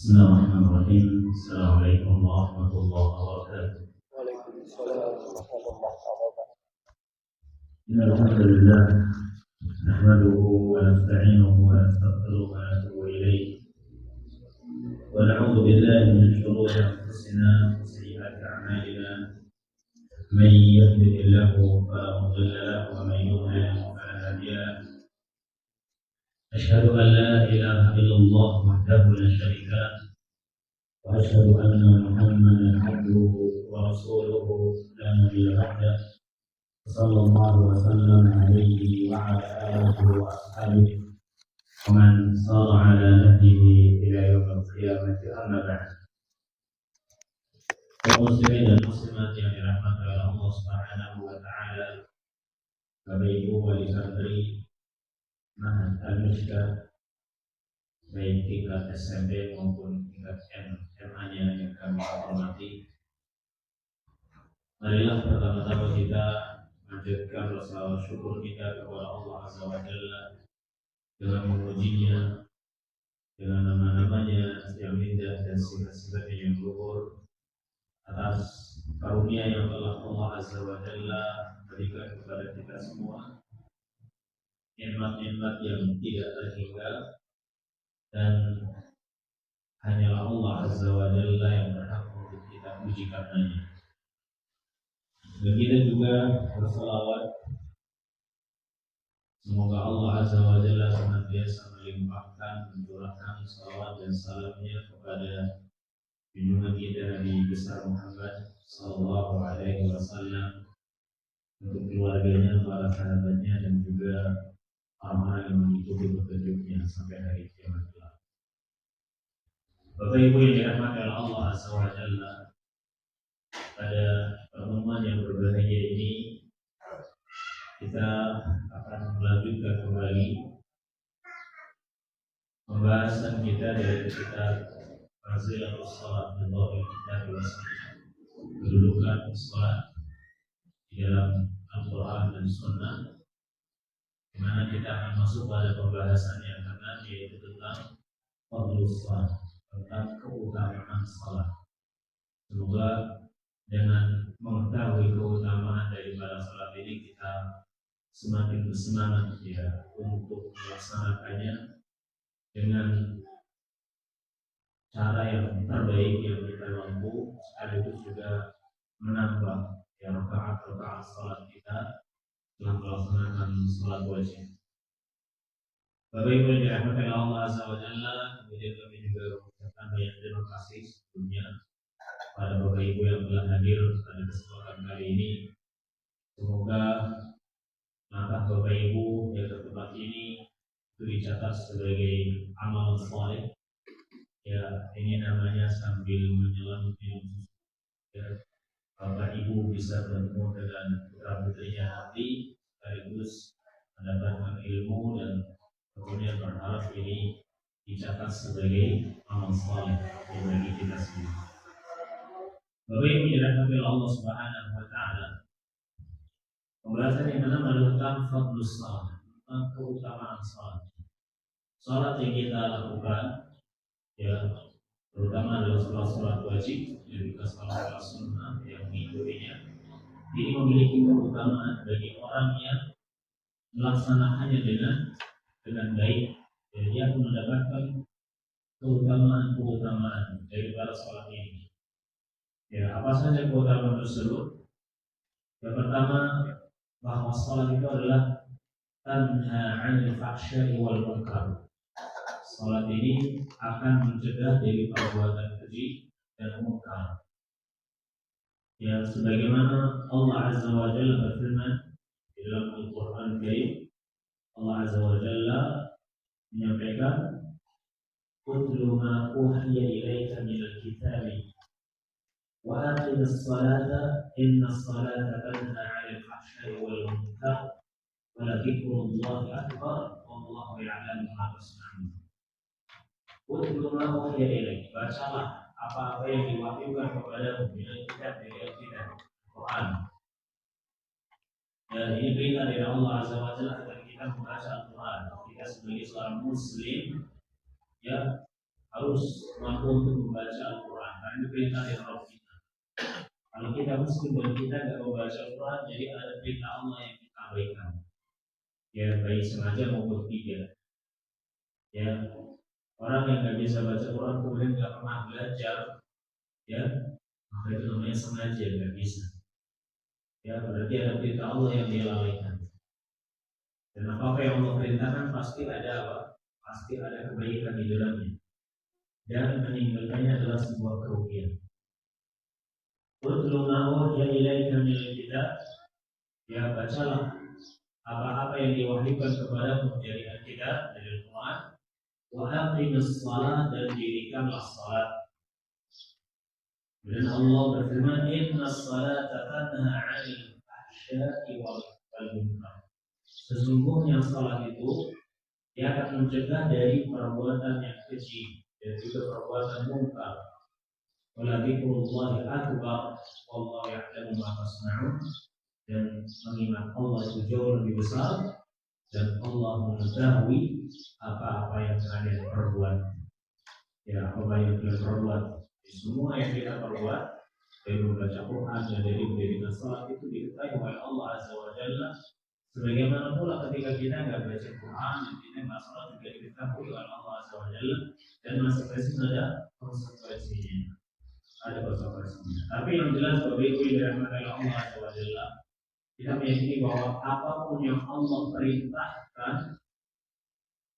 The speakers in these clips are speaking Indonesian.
Bismillahirrahmanirrahim. Assalamualaikum warahmatullahi wabarakatuh. Waalaikumsalam warahmatullahi wabarakatuh. Innal hamdalillah nahmaduhu wa nasta'inuhu wa nastaghfiruhu wa natubu ilayh. Wa na'udzu billahi min shururi anfusina wa sayyiati a'malina. Man yahdihillahu fala mudilla lahu wa man yudlil fala hadiya lahu. Asyhadu an la ilaha illallah wahdahu la syarika lahu. وأشهد أن محمدا عبده ورسوله لا نبي بعده صلى الله وسلم عليه وعلى آله وأصحابه ومن صار على نهجه إلى يوم القيامة أما بعد. Muslimin dan muslimat yang dirahmati oleh Allah Subhanahu wa taala, Bapak Ibu wali santri Ma'had Al-Mishkat baik tingkat SMP maupun tingkat SMA-nya yang kami hormati. Marilah pertama-tama kita menjadikan rasa syukur kita kepada Allah Azza wa Jalla dengan memujinya dengan nama-namanya yang indah dan sifat-sifatnya yang luhur atas karunia yang telah Allah Azza wa Jalla berikan kepada kita semua, nikmat-nikmat yang tidak terhingga, dan hanyalah Allah Azza wa Jalla yang berhak untuk kita puji karenanya. Dan kita juga bersalawat semoga Allah Azza wa Jalla senantiasa melimpahkan, mencurahkan salawat dan salamnya kepada junjungan kita Nabi besar Muhammad Sallallahu Alaihi Wasallam, untuk keluarganya, para sahabatnya, dan juga orang-orang yang mengikuti petunjuknya sampai hari kiamat kelak. Bapak Ibu yang dirahmati oleh Allah Azza wa Jalla, pada pertemuan yang berbahagia ini kita akan melanjutkan kembali pembahasan kita dari kitab Fazilatus Shalah fi Dhawil Kitab wa Sunnah, kedudukan salat di dalam Al-Quran dan Sunnah, di mana kita akan masuk pada pembahasan yang akan, yaitu tentang fadlus salat, tentang keutamaan salat. Semoga dengan mengetahui keutamaan daripada salat ini kita semakin bersemangat ya untuk melaksanakannya dengan cara yang terbaik yang kita mampu, sekaligus juga menambah ya rakaat-rakaat salat kita setelah melaksanakan salat wajib. Bapak Ibu yang dirahmati Allah Azza wa Jalla, kemudian kami juga mengucapkan banyak terima kasih sebelumnya pada Bapak Ibu yang telah hadir pada kesempatan kali ini. Semoga langkah Bapak Ibu yang ke tempat ini itu dicatat sebagai amal saleh. Ya, ini namanya sambil menyelam minum susu. Ya, Bapak Ibu bisa bertemu dengan putra putrinya nanti, sekaligus mendapatkan ilmu, dan kemudian berharap ini dicatat sebagai amal saleh bagi kita semua. Bapak Ibu dirahmati Allah Subhanahu wa taala, pembahasan yang pertama adalah tentang fadlus salat, tentang keutamaan salat. Salat yang kita lakukan ya, terutama adalah salat wajib dan juga salat sunnah yang mengikutinya, ini memiliki keutamaan bagi orang yang melaksanakannya dengan baik, dan dia akan mendapatkan keutamaan daripada salat ini. Ya, apa saja keutamaan tersebut? Yang pertama, bahwa salat itu adalah tanha 'anil fahsya'i wal munkar. Salat ini akan mencegah dari perbuatan keji dan munkar. Ya, sebagaimana Allah Azza wa Jalla berfirman di dalam Al-Quran Karim, Allah Azza wa Jalla menyampaikan, "Utlu ma uhiya ilaika minal kitabi wa aqimis salata innas salata tanha 'anil fahsya'i wal munkar wa la dzikrullahi akbar wallahu ya'lamu ma tasna'un." Utlu ma uhiya ilaika, bacalah apa-apa yang diwahyukan kepadamu minal kitab, dari Al-Kitab, Quran. Dan ini perintah dari Allah Azza wa Jalla agar kita membaca Al-Quran. Kita sebagai seorang Muslim ya harus mampu untuk membaca Al-Quran karena itu perintah dari Allah kita. Kalau kita muslim dan kita tidak membaca Al-Quran, jadi ada perintah Allah yang kita abaikan. Ya, baik sengaja maupun tidak. Ya, orang yang nggak bisa baca Quran kemudian nggak pernah belajar, ya, maka itu namanya sengaja nggak bisa. Ya, berarti ada perintah Allah yang dia lalaikan. Dan apa yang Allah perintahkan pasti ada apa? Pasti ada kebaikan di dalamnya. Dan meninggalkannya adalah sebuah kerugian. Utlu ma ya ilaika min kitab, ya bacalah apa-apa yang diwahyukan kepadamu dari Alkitab, dari Al-Quran. Wa aqimis shalah, dan dirikanlah salat. Dan Allah berfirman, inna salata tanha 'anil fahsya'i wal munkar. Sesungguhnya salat itu dia akan mencegah dari perbuatan yang keji dan juga perbuatan mungkar. Wa dzikrullahi akbar wallahu ya'lamu ma tasna'un. Dan mengingat Allah itu jauh lebih besar dan Allah mengetahui apa-apa yang kalian perbuat. Ya, apa yang kalian perbuat. Semua yang kita perbuat, dari membaca Quran dan dari mendirikan salat itu diketahui oleh Allah Azza wa Jalla. Sebagaimana pula ketika kita nggak baca Quran dan kita nggak salat juga diketahui oleh Allah Azza wa Jalla, dan masing-masing ada konsekuensinya. Ada konsekuensinya. Tapi yang jelas bagi Allah Azza wa Jalla, kita meyakini bahwa apapun yang Allah perintahkan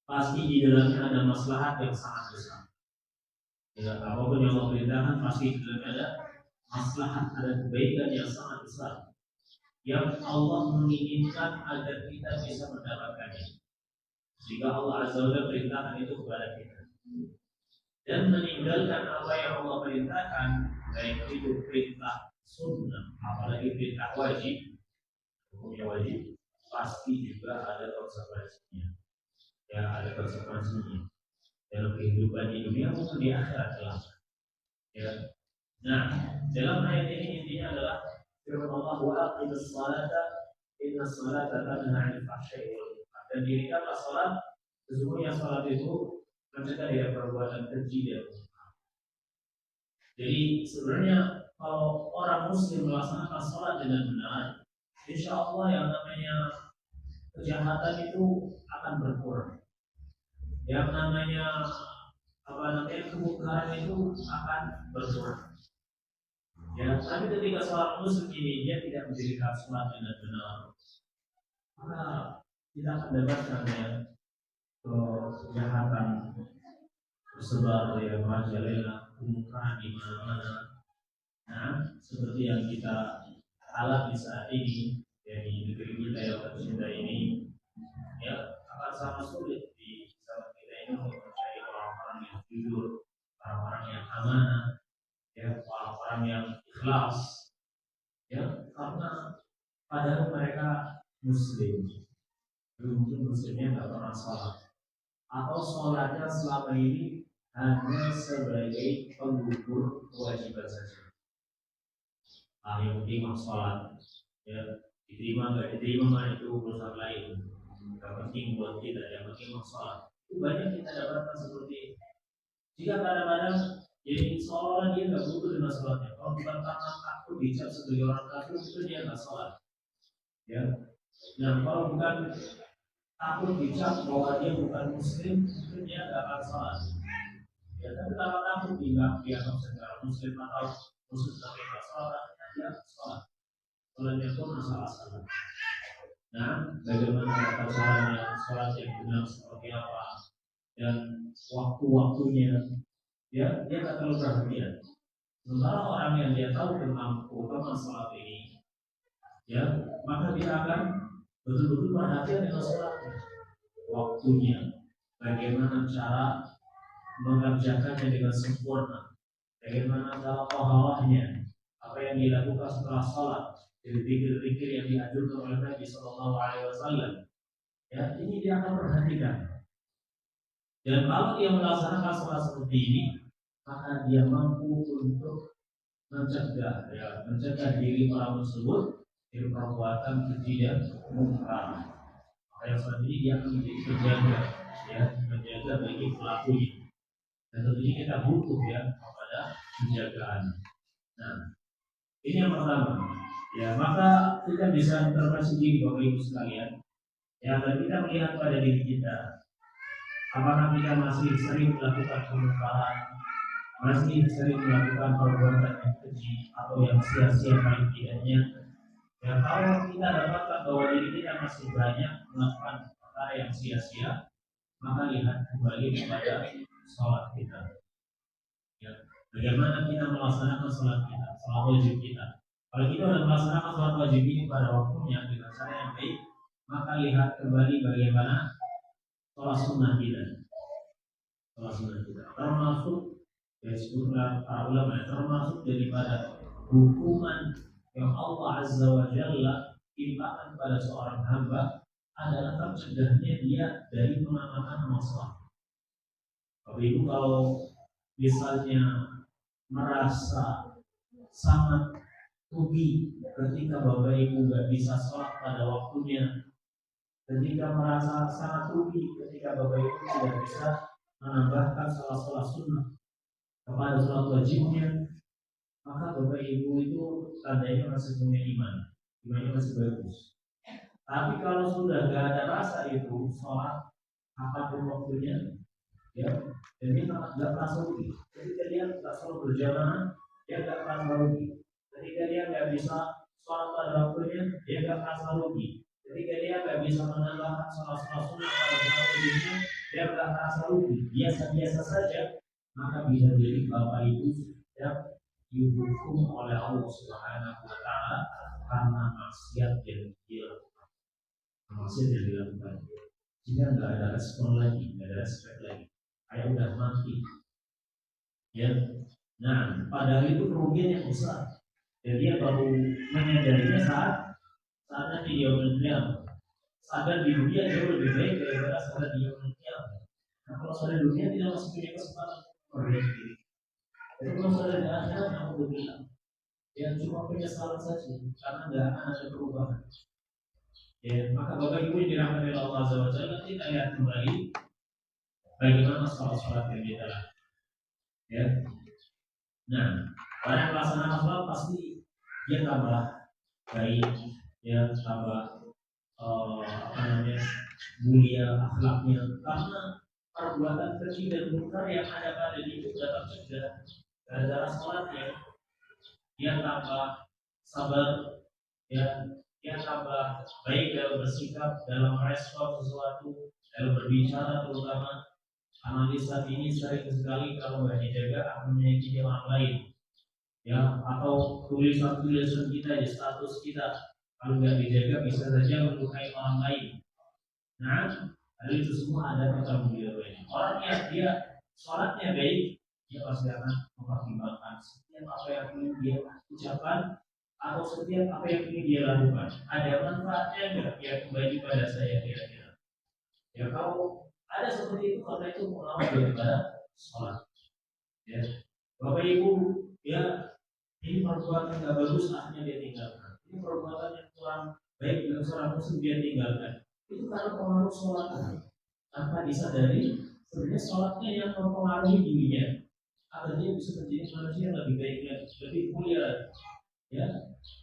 pasti di dalamnya ada maslahat yang sangat besar. Ya, apapun yang Allah perintahkan pasti di dalamnya ada maslahat, ada kebaikan yang sangat besar yang Allah menginginkan agar kita bisa mendapatkannya. Jika Allah Azza wa Jalla perintahkan itu kepada kita dan meninggalkan apa yang Allah perintahkan, baik itu perintah sunnah apalagi perintah wajib, hukumnya wajib, pasti juga ada konsekuensinya. Ya, ada konsekuensinya dalam kehidupan di dunia maupun di akhirat kelak. Ya. Nah, dalam ayat ini intinya adalah firman Allah, wa aqimis salata inna salata tanha 'anil fahsya'i wal munkar. Dan dirikanlah salat, sesungguhnya salat itu mencegah dari perbuatan keji dan mungkar. Jadi sebenarnya kalau orang muslim melaksanakan salat dengan benar, insya Allah yang namanya kejahatan itu akan berkurang. Yang namanya kemungkaran itu akan berkurang. Ya, tapi ketika seorang muslim ini dia tidak mendirikan salat dengan benar, maka kita akan dapatkan ya kejahatan tersebar ya merajalela, kemungkaran di mana-mana. Nah, seperti yang kita alami saat ini ya, di negeri kita yang tercinta ini, ya akan sangat sulit di zaman kita ini untuk mencari orang-orang yang jujur, orang-orang yang amanah, ya orang-orang yang ikhlas, ya karena padahal mereka muslim, mungkin muslimnya nggak pernah sholat atau sholatnya selama ini hanya sebagai penggugur kewajiban saja. Yang penting sholat, ya diterima nggak diterima itu urusan lain. Yang penting buat kita, yang penting sholat. Itu banyak kita dapatkan seperti itu. Jika kadang-kadang jadi seolah dia nggak butuh dengan sholatnya. Kalau bukan karena takut dicap sebagai orang kafir, itu dia nggak sholat. Ya. Nah, kalau bukan takut dicap bahwa dia bukan muslim, itu dia nggak akan sholat. Ya, tapi kalau takut dia secara muslim atau muslim tapi nggak sholat, dia sholat. Sholatnya pun masalah. Nah, bagaimana tata caranya sholat yang benar seperti apa dan waktu-waktunya, dia nggak terlalu perhatian. Sementara orang yang dia tahu tentang keutamaan sholat ini, ya maka dia akan betul-betul perhatian dengan sholatnya, waktunya, bagaimana cara mengerjakannya dengan sempurna, bagaimana cara pahalanya, apa yang dilakukan setelah sholat, dari zikir-zikir yang dianjurkan oleh Nabi Sallallahu Alaihi Wasallam. Ya, ini dia akan perhatikan. Dan kalau dia melaksanakan sholat seperti ini, maka dia mampu untuk mencegah diri orang tersebut dari perbuatan keji dan mungkar. Maka yang seperti ini dia akan menjadi penjaga, ya, menjaga bagi pelakunya. Dan tentunya kita butuh ya kepada penjagaan. Nah, ini yang pertama. Ya, maka kita bisa intervensi diri Bapak Ibu sekalian. Ya, dan kita melihat pada diri kita, apakah kita masih sering melakukan kemungkaran, masih sering melakukan perbuatan yang keji atau yang sia-sia paling tidaknya. Ya, kalau kita dapatkan bahwa diri kita masih banyak melakukan perkara yang sia-sia, maka lihat kembali kepada sholat kita. Ya, bagaimana kita melaksanakan sholat kita, sholat wajib kita. Kalau kita sudah melaksanakan sholat wajib ini pada waktunya dengan cara yang baik, maka lihat kembali bagaimana sholat sunnah kita. Sholat sunnah kita termasuk ya disebutkan para ulama termasuk daripada hukuman yang Allah Azza wa Jalla timpakan pada seorang hamba adalah tercegahnya dia dari mengamalkan amal saleh. Bapak Ibu kalau misalnya merasa sangat rugi ketika Bapak Ibu nggak bisa sholat pada waktunya, ketika merasa sangat rugi ketika Bapak Ibu tidak bisa menambahkan sholat sunnah kepada sholat wajibnya, maka Bapak Ibu itu tandanya masih punya imannya masih bagus. Tapi kalau sudah nggak ada rasa itu sholat apapun waktunya, ya, jadi nggak merasa rugi. Ketika dia nggak selalu berjamaah, dia nggak merasa rugi. Ketika dia nggak bisa sholat pada waktunya, dia nggak merasa rugi. Ketika dia nggak bisa menambahkan sholat sunnah pada waktunya, dia nggak merasa rugi. Biasa-biasa saja, maka bisa jadi Bapak Ibu sudah dihukum oleh Allah Subhanahu wa Ta'ala karena maksiat yang dia lakukan. Maksiat yang dilakukan, jika nggak ada respon lagi, nggak ada respect lagi, kayak udah mati. Ya, nah padahal itu kerugian yang besar. Dan dia baru menyadarinya saat dia meninggal. Sadar di dunia jauh lebih baik daripada sadar di meninggal. Nah kalau sadar di dunia tidak masih punya kesempatan memperbaiki diri. Jadi kalau sadar di akhirat, aku udah bilang, yang cuma penyesalan saja karena nggak akan ada perubahan. Ya, maka Bapak Ibu yang dirahmati Allah Azza wa Jalla, kita lihat kembali bagaimana sholat yang kita lakukan. Ya. Nah, orang yang melaksanakan sholat pasti dia tambah baik, ya tambah mulia akhlaknya, karena perbuatan keji dan munkar yang ada pada diri itu dapat tercegah gara-gara sholatnya. Dia tambah sabar, ya, dia tambah baik dalam bersikap, dalam merespon sesuatu, dalam berbicara, terutama analis saat ini sering sekali kalau nggak dijaga akan menyakiti orang lain, ya, atau tulisan kita di status kita kalau nggak dijaga bisa saja melukai orang lain. Nah, hal itu semua ada pertanggungjawabannya. Orang yang dia sholatnya baik, dia pasti akan mempertimbangkan setiap apa yang ingin dia ucapkan atau setiap apa yang ingin dia lakukan. Ada manfaatnya nggak? Ya kembali pada saya kira-kira. Ya kalau ada seperti itu, karena itu melawan daripada sholat. Ya, Bapak Ibu, ya ini perbuatan nggak bagus, akhirnya dia tinggalkan. Ini perbuatan yang kurang baik dengan seorang muslim dia tinggalkan. Itu karena pengaruh sholat tanpa disadari. Sebenarnya sholatnya yang mempengaruhi dirinya agar dia bisa menjadi manusia yang lebih baik, lebih mulia, ya,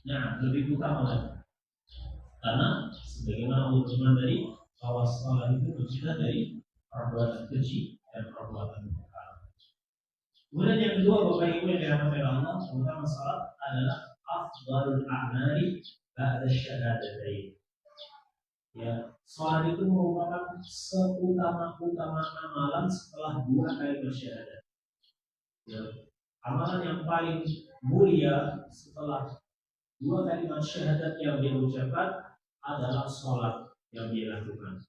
nah lebih utama lagi. Karena sebagaimana Allah berfirman tadi, bahwa sholat itu mencegah dari perbuatan keji dan perbuatan mungkar. Kemudian yang kedua, Bapak Ibu yang dirahmati Allah, terutama sholat adalah afdhalul a'mali ba'da syahadatain. Ya, sholat itu merupakan seutama-utama amalan setelah dua kali bersyahadat. Ya, amalan yang paling mulia setelah dua kalimat syahadat yang dia ucapkan adalah sholat yang dia lakukan.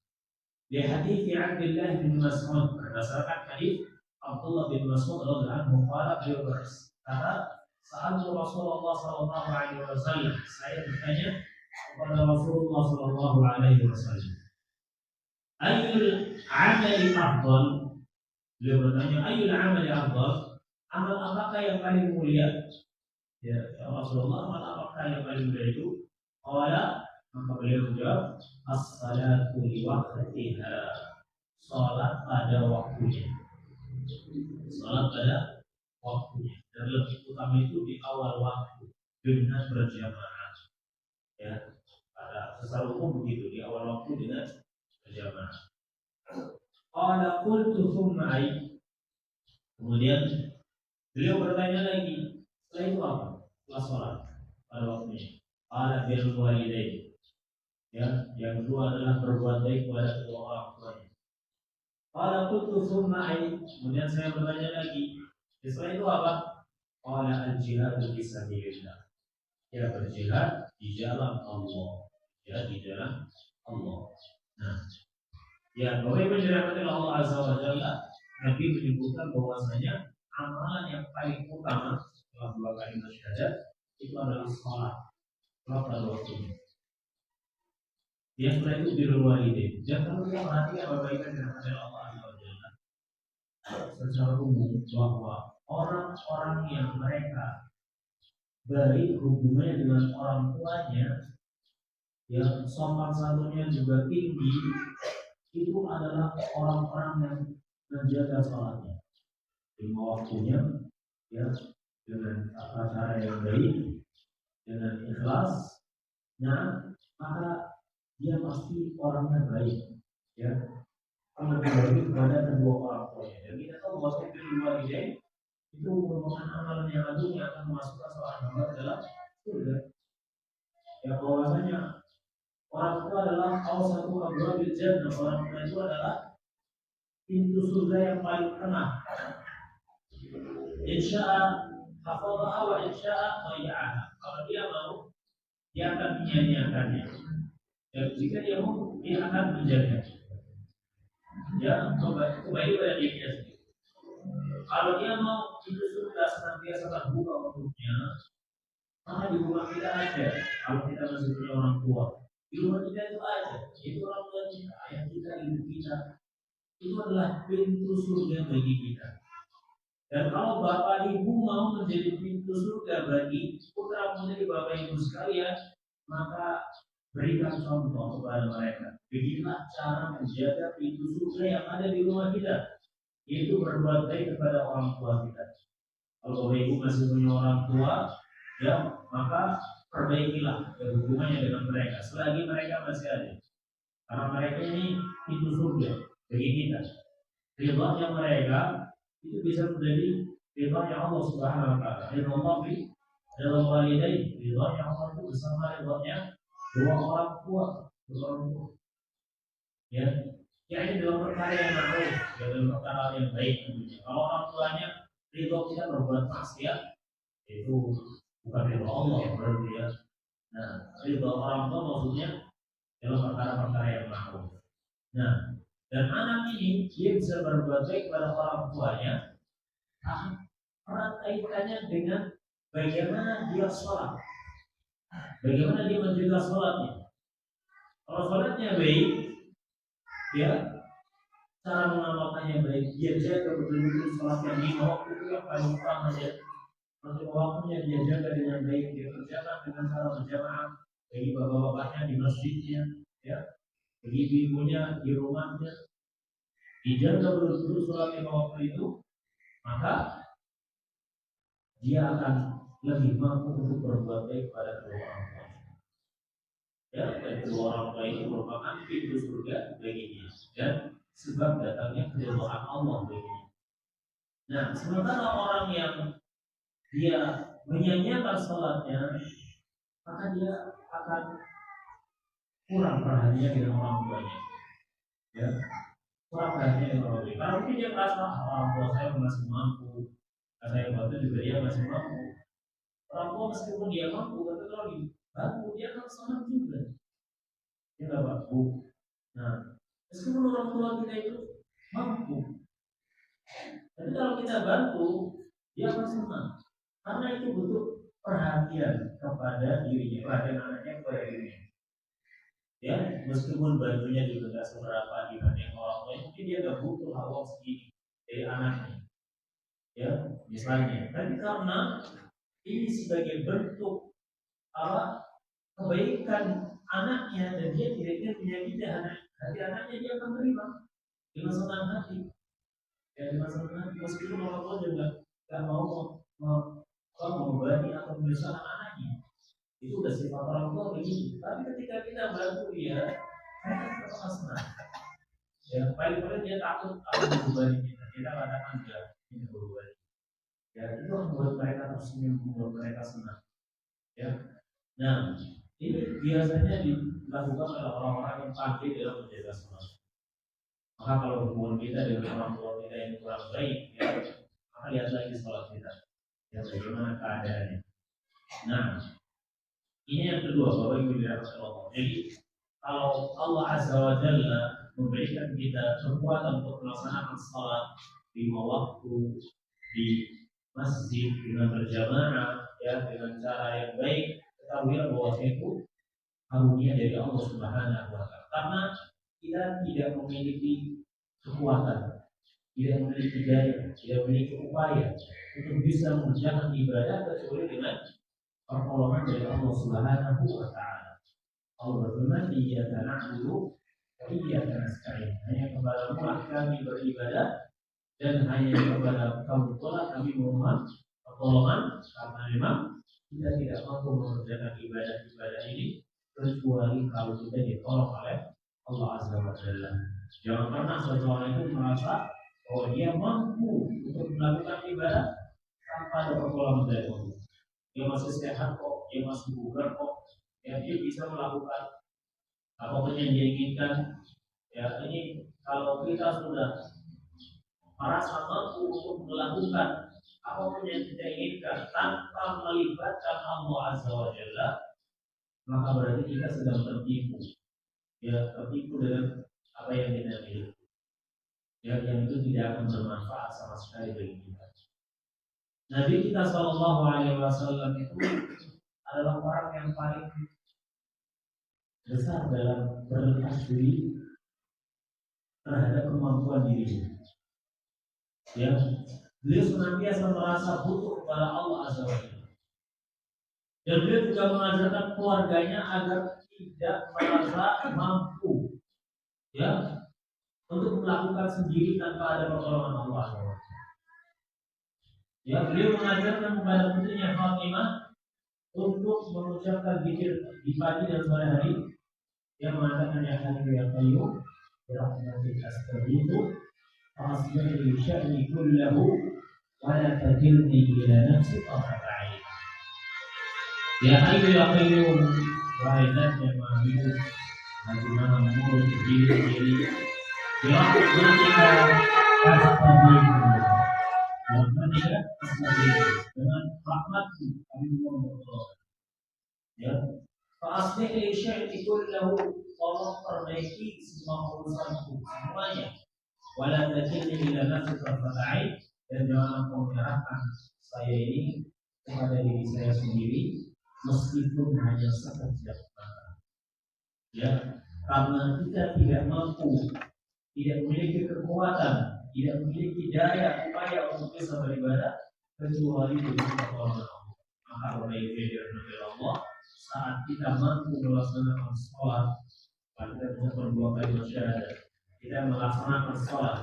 Di hadis Abdullah bin Mas'ud, berdasarkan hadis Abdullah bin Mas'ud radhiyallahu anhu, beliau berkata, saat Rasulullah sallallahu alaihi wasallam, saya bertanya kepada Rasulullah sallallahu alaihi wasallam, ayyul amali afdal? Beliau bertanya, ayyul amali afdal? Amal apakah yang paling mulia? Ya Rasulullah, amal apakah yang paling mulia itu? Qala, maka beliau menjawab, as-salatu li waqtiha, salat pada waktunya. Salat pada waktunya. Dan lebih utama itu di awal waktu dengan berjamaah. Ya, pada secara umum begitu di awal waktu dengan berjamaah. Qala qultu thumma ay. Kemudian beliau bertanya lagi, setelah itu apa? Setelah sholat pada waktunya. Qala bil walidain. Ya, yang kedua adalah berbuat baik kepada kedua orang tuanya. Qala qultu thumma ay. Kemudian saya bertanya lagi, setelah itu apa? Qala al-jihadu fi sabilillah. Ya, berjihad di jalan Allah. Ya, di jalan Allah. Nah, ya, Bapak Ibu dirahmati Allah Azza wa Jalla, Nabi menyebutkan bahwasanya amalan yang paling utama setelah dua kalimat syahadat itu adalah sholat pada waktunya. Yang kedua itu birrul walidain. Dan kalau kita perhatikan Bapak Ibu dirahmati Allah Azza wa Jalla, secara umum bahwa orang-orang yang mereka baik hubungannya dengan orang tuanya, yang sopan santunnya juga tinggi, itu adalah orang-orang yang menjaga sholatnya lima waktunya, ya, dengan cara yang baik, dengan ikhlas. Nah, maka dia pasti orangnya baik, ya, kalau berbagi kepada kedua orang tuanya. Dan kita tahu bahwa birrul walidain itu merupakan amalan yang agung yang akan memasukkan seorang hamba ke dalam surga. Ya, bahwasanya orang tua adalah awsatu abwabil jannah. Orang tua itu adalah pintu surga yang paling tengah. Insya'a hafadhaha wa insya'a dhayya'aha. Kalau dia mau, dia akan menyanyiakannya. Dan jika dia mau, dia akan menjaga. Ya, kembali pada dirinya sendiri. Kalau dia mau, pintu surga senantiasa terbuka untuknya. Maka di rumah kita ada. Kalau kita masih punya orang tua, di rumah kita itu ada. Itu orang tua kita, ayah kita, ibu kita. Itu adalah pintu surga bagi kita. Dan kalau bapak ibu mau menjadi pintu surga bagi putra putri bapak ibu sekalian, maka berikan contoh kepada mereka. Beginilah cara menjaga pintu surga yang ada di rumah kita, yaitu berbuat baik kepada orang tua kita. Kalau bapak ibu masih punya orang tua, ya, maka perbaikilah hubungannya dengan mereka selagi mereka masih ada. Karena mereka ini pintu surga bagi kita. Ridhonya mereka itu bisa menjadi ridhonya Allah Subhanahu wa taala. Ridho Allah fi ridho walidain. Ridhonya Allah itu bersama ridhonya dua orang tua, Ya, ya ini dalam perkara yang ma'ruf, ya, dalam perkara yang baik. Kalau orang tuanya ridho kita berbuat maksiat, itu bukan ridho Allah berarti, ya. Nah, ridho orang tua maksudnya dalam perkara-perkara yang ma'ruf. Nah, dan anak ini dia bisa berbuat baik pada orang tuanya. Erat kaitannya dengan bagaimana dia sholat, bagaimana dia menjaga sholatnya. Kalau sholatnya baik, ya, cara mengamalkannya baik, dia jaga betul-betul sholat yang lima waktu itu yang paling utama saja. Untuk waktunya dia jaga dengan baik, dia kerjakan dengan cara berjamaah bagi bapak-bapaknya di masjidnya, ya, bagi ibunya di rumahnya, dijaga betul-betul sholat lima waktu itu, maka dia akan lebih mampu untuk berbuat baik pada kedua orang tua. Ya, dan kedua orang tua ini merupakan pintu surga baginya dan sebab datangnya keridhaan Allah baginya. Nah, sementara orang yang dia menyanyiakan sholatnya, maka dia akan kurang perhatian dengan orang tuanya. Ya, kurang perhatian dengan orang tuanya. Karena mungkin dia merasa orang tua saya masih mampu, saya bantu juga dia masih mampu. Orang tua meskipun dia mampu, tapi kalau dibantu dia akan senang juga. Dia nggak mampu. Nah, meskipun orang tua kita itu mampu, tapi kalau kita bantu, dia akan senang. Karena itu butuh perhatian kepada dirinya, perhatian anaknya kepada dirinya. Ya, meskipun bantunya juga nggak seberapa dibanding orang tua, mungkin dia nggak butuh hal segini dari anaknya. Ya, misalnya, tapi karena ini sebagai bentuk apa kebaikan anaknya dan dia tidak ingin menyakiti hati anaknya, dia akan terima dengan senang hati. Ya maksudnya meskipun orang tua juga nggak mau membebani atau menyusahkan anaknya, itu udah sifat orang tua begitu. Tapi ketika kita bantu dia, mereka tetap senang. Ya paling-paling dia takut akan membebani kita. Kita katakan enggak, ini berbebani. Ya itu membuat mereka tersenyum, membuat mereka senang. Ya, nah ini biasanya dilakukan oleh orang-orang yang pandai dalam menjaga semangat. Maka kalau hubungan kita dengan orang tua kita yang kurang baik, ya, maka lihat lagi sholat kita. Ya bagaimana keadaannya. Nah, ini yang kedua, Bapak Ibu dirahmati Allah. Jadi kalau Allah Azza wa Jalla memberikan kita kekuatan untuk melaksanakan sholat di waktu di masjid dengan berjamaah, ya dengan cara yang baik, ketahuilah bahwa itu karunia dari Allah Subhanahu wa Ta'ala. Karena kita tidak memiliki kekuatan, tidak memiliki daya, tidak memiliki upaya untuk bisa mengerjakan ibadah kecuali dengan pertolongan dari Allah Subhanahu wa Ta'ala. Allah berfirman, "Iyyaka na'budu wa iyyaka nasta'in." Hanya kepada-Mu kami beribadah dan hanya kepada Kamu pula kami memohon pertolongan, karena memang kita tidak mampu mengerjakan ibadah-ibadah ini kecuali kalau kita ditolong oleh Allah Azza wa Jalla. Jangan pernah seseorang itu merasa bahwa dia mampu untuk melakukan ibadah tanpa ada pertolongan dari Allah. Dia masih sehat kok, dia masih bugar kok, ya dia bisa melakukan apapun yang dia inginkan. Ya ini kalau kita sudah merasa mampu untuk melakukan apapun yang kita inginkan tanpa melibatkan Allah Azza wa Jalla, maka berarti kita sedang tertipu. Ya tertipu dengan apa yang kita miliki. Ya yang itu tidak akan bermanfaat sama sekali bagi kita. Nabi kita Shallallahu Alaihi Wasallam itu adalah orang yang paling besar dalam berlepas diri terhadap kemampuan dirinya. Ya, beliau senantiasa merasa butuh kepada Allah Azza wa Jalla. Dan beliau juga mengajarkan keluarganya agar tidak merasa mampu, ya, untuk melakukan sendiri tanpa ada pertolongan Allah. Ya, beliau mengajarkan kepada putrinya Fatimah untuk mengucapkan zikir di pagi dan sore hari, yang mengatakan ya Hayyu ya Qayyum bi rahmatika astaghfiru فأصلح لي شأني كله ولا تكلني إلى نفسي طرفة عين. Ya Hayyu ya Qayyum, wahai Zat yang Maha Hidup, Hati Maha Mengurus diri sendiri. Birahmatika astaghfiru. Birahmatika astaghfiru. Dengan rahmatku kami mohon pertolongan. Ya. Fa'aslih li sya'ni kullahu, tolong perbaiki semua urusanku semuanya. Wala takilni ila nafsi tarfata ain, dan jangan engkau menyerahkan saya ini kepada diri saya sendiri meskipun hanya sekejap mata. Ya, karena kita tidak mampu, tidak memiliki kekuatan, tidak memiliki daya upaya untuk bisa beribadah kecuali dengan pertolongan Allah. Maka oleh itu Allah, saat kita mampu melaksanakan sholat, kita mengucapkan dua kalimat syahadat, kita melaksanakan sholat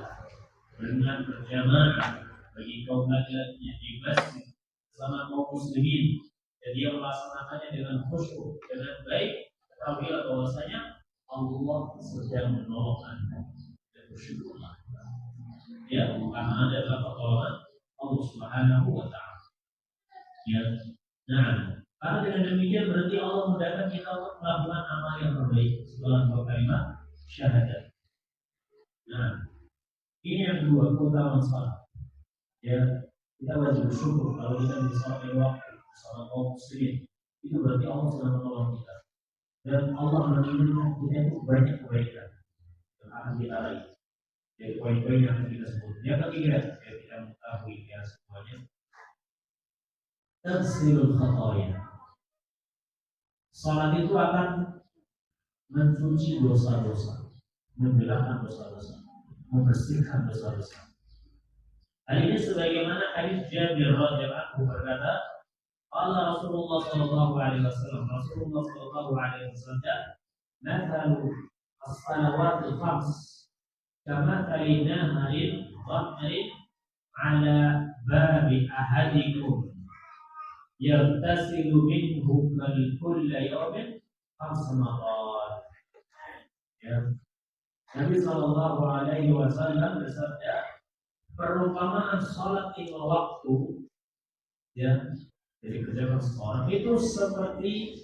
dengan berjamaah bagi kaum laki-laki di masjid bersama kaum muslimin, dan dia melaksanakannya dengan khusyuk, dengan baik, ketahuilah bahwasanya Allah sedang menolong Anda, dan bersyukurlah. Ya, karena Anda adalah pertolongan Allah Subhanahu wa Ta'ala. Ya, nah, karena dengan demikian berarti Allah mudahkan kita untuk melakukan amal yang terbaik setelah dua kalimat syahadat. Nah, ini yang kedua, keutamaan salat. Ya, kita wajib bersyukur kalau kita bisa sholat waktu bersama kaum muslimin. Itu berarti Allah sedang menolong kita. Dan Allah menginginkan kita itu banyak kebaikan yang akan kita raih. Jadi poin-poin yang kita sebut. Yang ketiga, ya kita mengetahui ya semuanya. Taghsilul khataya. Salat itu akan mencuci dosa-dosa, menghilangkan dosa-dosa, membersihkan dosa-dosa. Hal ini sebagaimana hadis Jabir radhiyallahu anhu berkata, Allah Rasulullah sallallahu alaihi wasallam, Rasulullah sallallahu alaihi wasallam, "Mathalu as-salawatil khams kama thalina harin dhamrin ala babi ahadikum yaghtasilu minhu kulla yawmin khamsa marrat. Ya. Nabi sallallahu alaihi wasallam bersabda, perumpamaan salat 5 waktu, ya, jadi kerja seseorang itu seperti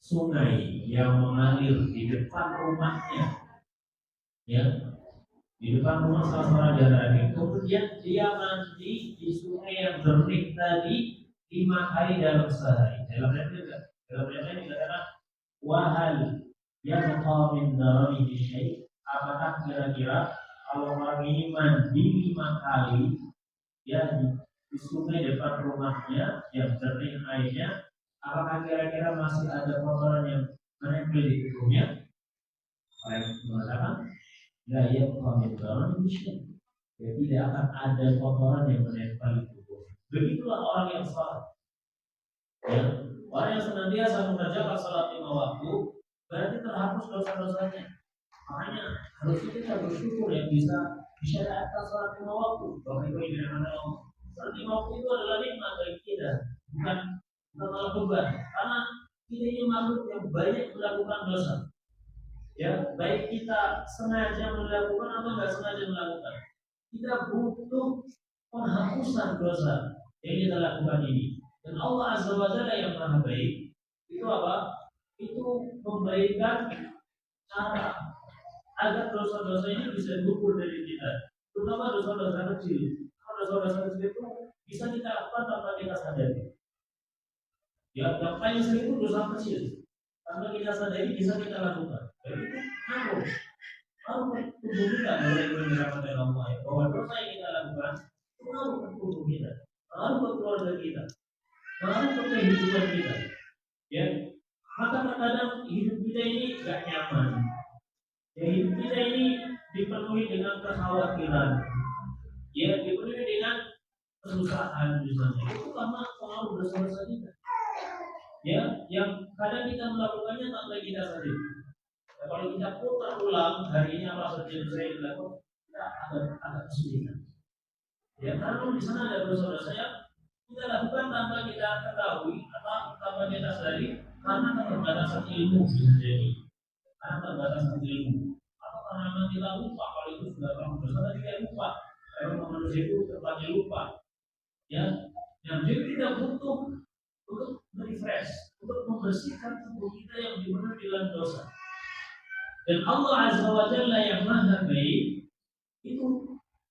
sungai yang mengalir di depan rumahnya, ya, di depan rumah salah seorang di antara. Kemudian dia mandi di sungai yang jernih tadi 5 kali dalam sehari. Dalam ayat ini dikatakan, wahal yabqa min daranihi syai'. Apakah kira-kira kalau orang ini mandi 5 kali, ya, di sungai depan rumahnya yang jernih airnya, apakah kira-kira masih ada kotoran yang menempel di tubuhnya? Orang mengatakan, la yabqa min daranihi syai'. Ya, tidak akan ada kotoran yang menempel di tubuh. Begitulah orang yang salat. Ya, orang yang senantiasa mengerjakan salat 5 waktu berarti terhapus dosa-dosanya. Makanya harusnya kita bersyukur yang bisa disyariatkan salat 5 waktu. Bapak Ibu yang dirahmati Allah, salat 5 waktu itu adalah nikmat bagi kita, bukan malah beban. Karena kita ini makhluk yang banyak melakukan dosa. Ya, baik kita sengaja melakukan atau tidak sengaja melakukan, kita butuh penghapusan dosa yang kita lakukan ini. Dan Allah Azza wa Jalla yang Maha Baik itu apa? Itu memberikan cara agar dosa-dosa ini bisa diukur dari kita, terutama dosa-dosa kecil. Karena dosa-dosa kecil itu bisa kita lakukan tanpa kita sadari. Ya, yang paling sering itu dosa kecil, tanpa kita sadari bisa kita lakukan. Jadi itu harus tubuh kita mulai dirahmati Allah, bahwa dosa yang kita lakukan itu harus ke tubuh kita, harus ke keluarga kita, harus ke kehidupan kita. Ya, maka terkadang hidup kita ini gak nyaman. Ya, hidup kita ini dipenuhi dengan kekhawatiran. Ya, dipenuhi dengan kesusahan misalnya. Itu karena pengaruh dosa-dosa kita. Ya, yang kadang kita melakukannya tanpa kita sadari. Ya, kalau kita putar ulang hari ini apa saja yang saya lakukan, kita agak kesulitan. Ya, karena di sana ada dosa-dosa yang kita lakukan tanpa kita ketahui atau tanpa kita sadari, karena keterbatasan ilmu bisa jadi, karena keterbatasan ilmu, atau karena memang kita lupa kalau itu sudah pernah dosa tapi kita lupa. Karena manusia itu terpaksa lupa. Ya, yang jadi kita butuh untuk refresh, untuk membersihkan tubuh kita yang dipenuhi dengan dosa. Dan Allah Azza wa Jalla yang Maha Baik itu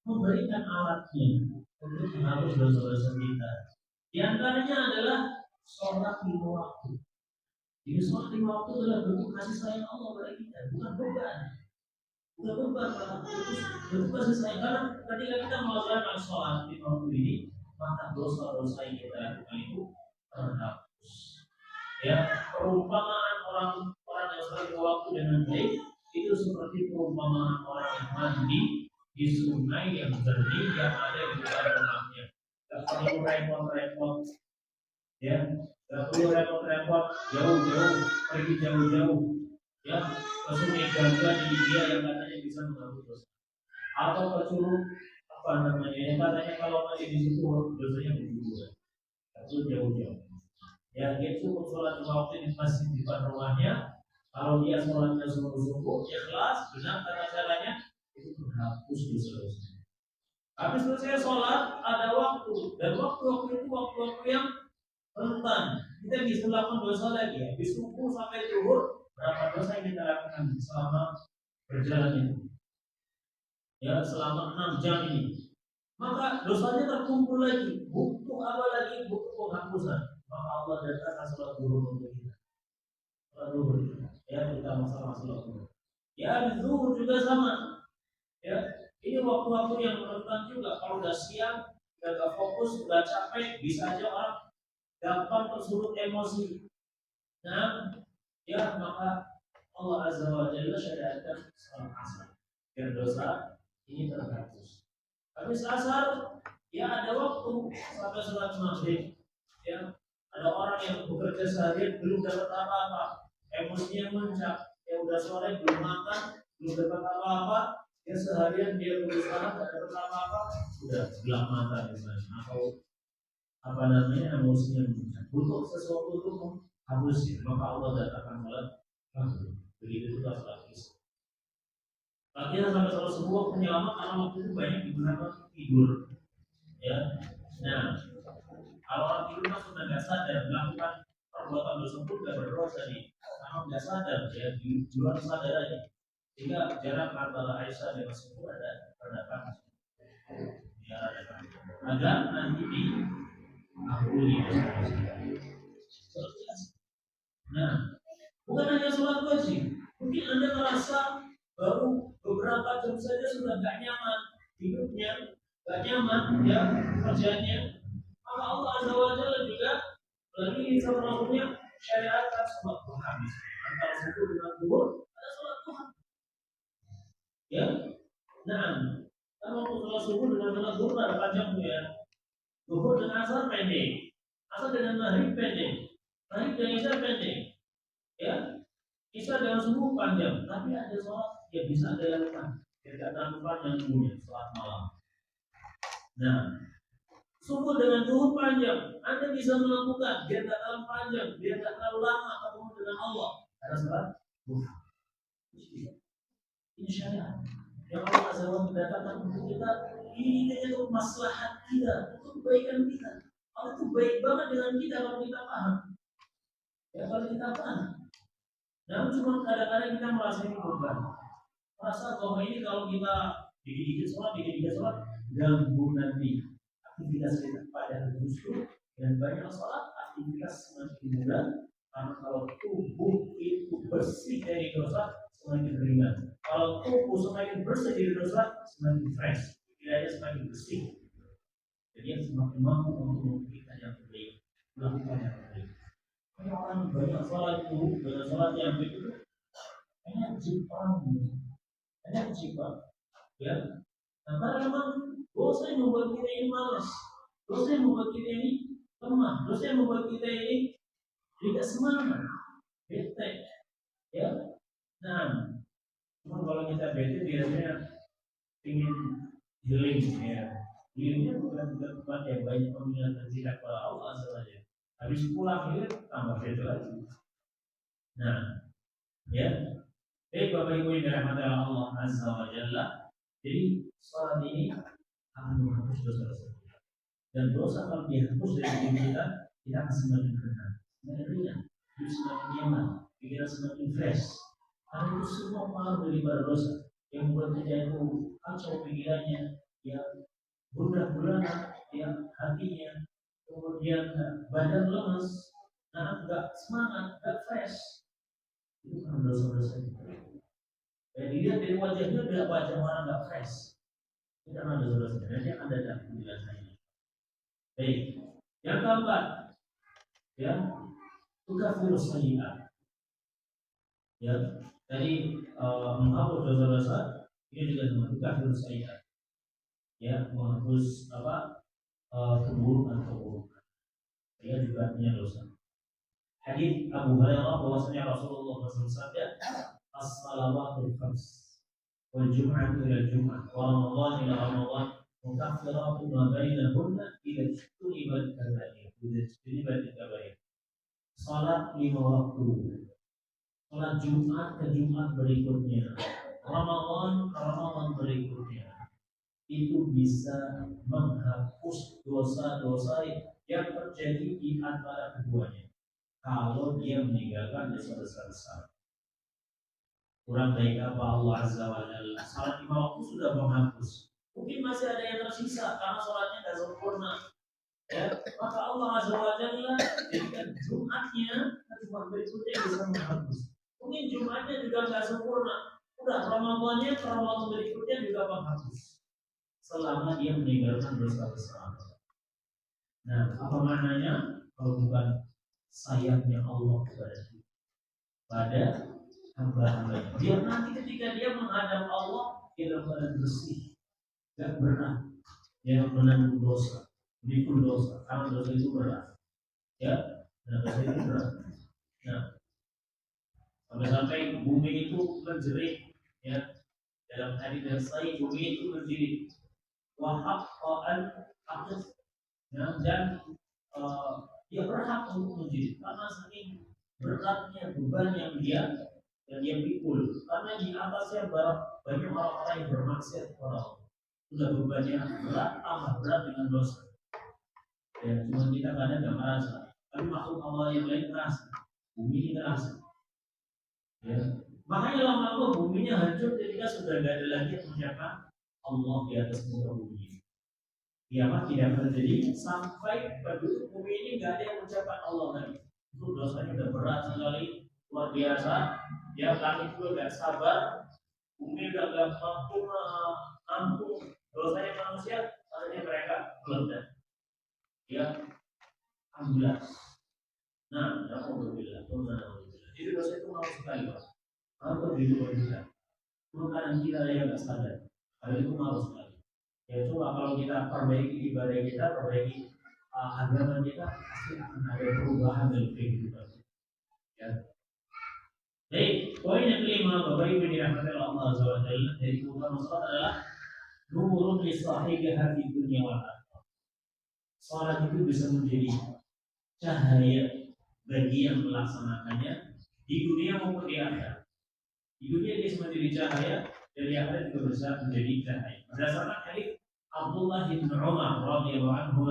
memberikan alatnya untuk menghapus dosa-dosa kita. Di antaranya adalah sholat 5 waktu. Jadi sholat 5 waktu adalah bentuk kasih sayang Allah kepada kita, bukan beban. Bukan beban, bentuk kasih sayang. Karena ketika kita melakukan sholat 5 waktu ini, maka dosa-dosa yang kita lakukan itu terhapus. Ya, perumpamaan orang yang sholat 5 waktu dengan baik itu seperti perumpamaan orang yang mandi di sungai yang jernih yang ada di depan rumahnya. Tidak perlu repot-repot, ya, tidak perlu repot-repot jauh-jauh, pergi jauh-jauh, ya, ke sungai Gaza di India yang katanya bisa menghapus dosa, atau ke curug apa namanya yang katanya kalau masih di situ dosanya berguguran. Tidak perlu jauh-jauh. Ya, dia cukup sholat 5 waktu di masjid di depan rumahnya. Kalau dia sholatnya sungguh-sungguh, ikhlas, benar tata caranya, itu menghapus dosa-dosa. Habis selesai sholat ada waktu, dan waktu-waktu itu waktu-waktu yang rentan. Kita bisa melakukan dosa lagi. Habis subuh sampai zuhur, berapa dosa yang kita lakukan selama berjalan itu? Ya, selama 6 jam ini. Maka dosanya terkumpul lagi. Butuh apa lagi? Butuh penghapusan. Maka Allah datangkan sholat zuhur untuk kita. Sholat zuhur, ya, kita masalah sholat zuhur. Ya, zuhur juga sama. Ya, ini waktu-waktu yang rentan juga. Kalau udah siang, udah gak fokus, udah capek, bisa aja orang gampang tersulut emosi. Nah, ya, maka Allah Azza wa Jalla syariatkan salat asar. Biar dosa ini terhapus. Habis asar, ya ada waktu sampai sholat maghrib. Ya, ada orang yang bekerja seharian belum dapat apa-apa, emosinya muncak. Ya udah sore belum makan, belum dapat apa-apa. Ya seharian dia berusaha tidak dapat apa-apa, sudah gelap mata misalnya, atau apa namanya emosinya memuncak, butuh sesuatu untuk menghapusnya, maka Allah datangkan salat maghrib. Begitu juga salat isya. Akhirnya sampai salat subuh penyelamat karena waktu itu banyak digunakan tidur, ya. Nah, kalau orang tidur kan sudah nggak sadar melakukan perbuatan tersebut nggak berdosa nih, karena nggak sadar ya di luar kesadarannya, sehingga jarak antara Aisyah dengan subuh ada terdapat ya ada agar nanti di ampuni dosa. Nah, bukan hanya sholat wajib, mungkin Anda merasa baru beberapa jam saja sudah gak nyaman hidupnya, gak nyaman ya kerjanya, maka Allah Azza wa Jalla juga melalui lisan Rasulnya syariatkan sholat duha antara subuh dengan zuhur ada sholat duha. Ya, nah, kalau untuk sholat subuh dengan sholat zuhur ada panjang ya. Zuhur dengan asar pendek, asar dengan maghrib pendek, maghrib dengan isya pendek. Ya, isya dengan subuh panjang, tapi ada sholat yang bisa Anda lakukan, tidak terlalu panjang dulunya, sholat malam. Nah, subuh dengan zuhur panjang, Anda bisa melakukan, biar tidak terlalu panjang, biar tidak terlalu lama ketemu dengan Allah. Ada sholat duha. Insya Allah, yang Allah Azza wa Jalla datangkan untuk kita, ini untuk maslahat kita, untuk kebaikan kita. Allah itu baik banget dengan kita kalau kita paham. Ya kalau kita paham. Namun cuma kadang-kadang kita merasa ini beban. Merasa bahwa ini kalau kita dikit-dikit sholat, ganggu nanti aktivitas kita. Padahal justru dan banyak sholat aktivitas semakin mudah. Karena kalau tubuh itu bersih dari dosa, semakin ringan. Kalau tubuh semakin bersih dari dosa, semakin fresh. Kiranya semakin bersih. Jadi yang semakin mampu untuk memberikan yang terbaik, melakukan yang terbaik. Kalau orang banyak sholat itu dengan sholat yang baik itu hanya kecil, ya. Nah, karena memang dosa yang membuat kita ini malas, dosa yang membuat kita ini lemah, dosa yang membuat kita ini tidak semangat, bete, ya. Nah, cuma kalau kita bete biasanya ingin healing, ya. Healingnya bukan tempat yang banyak mengingatkan kita kepada Allah saja. Habis pulang ini tambah bete lagi. Nah, ya. Baik Bapak Ibu yang dirahmati Allah Azza wa Jalla. Jadi sholat ini akan menghapus dosa-dosa kita. Dan dosa kalau dihapus dari diri kita akan semakin ringan, semakin ringan, semakin nyaman, pikiran semakin fresh. Karena itu semua pengaruh daripada dosa yang membuat kita itu kacau pikirannya, yang gundah-gulana, yang hatinya, kemudian badan lemas, nggak semangat, nggak fresh. Itu kan dosa-dosa itu. Dan dilihat dari wajahnya tidak wajah orang nggak fresh. Itu karena dosa-dosa. Dan dia akan datang penjelasannya. Baik. Yang keempat, ya, tukafiru sayyi'at. Ya, tadi menghapus dosa-dosa, ini juga sama tukafiru sayyi'at. Ya, menghapus keburukan. Ya, juga punya dosa. Hadis Abu Hurairah bahwasanya Rasulullah SAW as-salawatul khams wal jum'atu ila jum'ah wa ramadan ila ramadan mukaffiratun ma bainahunna idza ijtunibat kabair. Salat 5 waktu. Salat Jumat ke Jumat berikutnya. Ramadan ke Ramadan berikutnya. Itu bisa menghapus dosa-dosa yang terjadi di antara keduanya. Kalau dia meninggalkan dosa-dosa besar. Kurang baik apa Allah Azza wa Jalla. Salat 5 waktu sudah menghapus. Mungkin masih ada yang tersisa karena salatnya tidak sempurna. Ya, maka Allah Azza wa Jalla jadikan Jumatnya Jumat berikutnya bisa menghapus. Mungkin Jumatnya juga tidak sempurna. Udah Ramadannya ke Ramadan berikutnya juga menghapus. Selama dia meninggalkan dosa besar. Nah, apa maknanya? Kalau bukan sayangnya Allah kepada kita, pada hamba-hamba. Biar nanti ketika dia menghadap Allah, dia dalam bersih, tidak berat, dia menanggung dosa, memikul dosa, karena dosa itu berat, ya, dan dosa itu berat. Nah, sampai-sampai bumi itu menjerit, ya, Dalam hadis yang sahih, bumi itu berdiri wahab akses dan dia berhak untuk menjadi karena saking beratnya beban yang dia pikul, karena di atasnya banyak orang-orang yang bermaksiat kepada Allah. Sudah bebannya berat, tambah berat dengan dosa. Ya, cuma kita kadang nggak merasa, tapi makhluk Allah yang lain merasa. Bumi ini terasa. Ya. Makanya lama-lama buminya hancur ketika sudah tidak ada lagi yang mengucapkan Allah di atas muka bumi. Kiamat tidak terjadi sampai penduduk bumi ini nggak ada yang mengucapkan Allah lagi. Itu dosanya udah berat sekali, luar biasa. Ya, langit juga nggak sabar, bumi udah nggak mampu menampung dosanya manusia, akhirnya mereka meledak. Ya, amblas. Nah, alhamdulillah, itu dosa itu mau sekali, Pak. Kalau hidup kita, makanan kita yang nggak sadar, hal itu mau sekali. Ya coba kalau kita perbaiki ibadah kita, perbaiki agama kita, pasti akan ada perubahan dalam kehidupan. Ya. Baik, poin yang kelima, Bapak Ibu dirahmati Allah Azza wa Jalla, dari keutamaan salat adalah nurun li sahibiha di dunia wal akhirah. Salat itu bisa menjadi cahaya bagi yang melaksanakannya di dunia maupun di akhirat. Di dunia dia menjadi cahaya, dari akhirat juga bisa menjadi cahaya. Berdasarkan hadis Abdullah bin Umar radhiyallahu anhu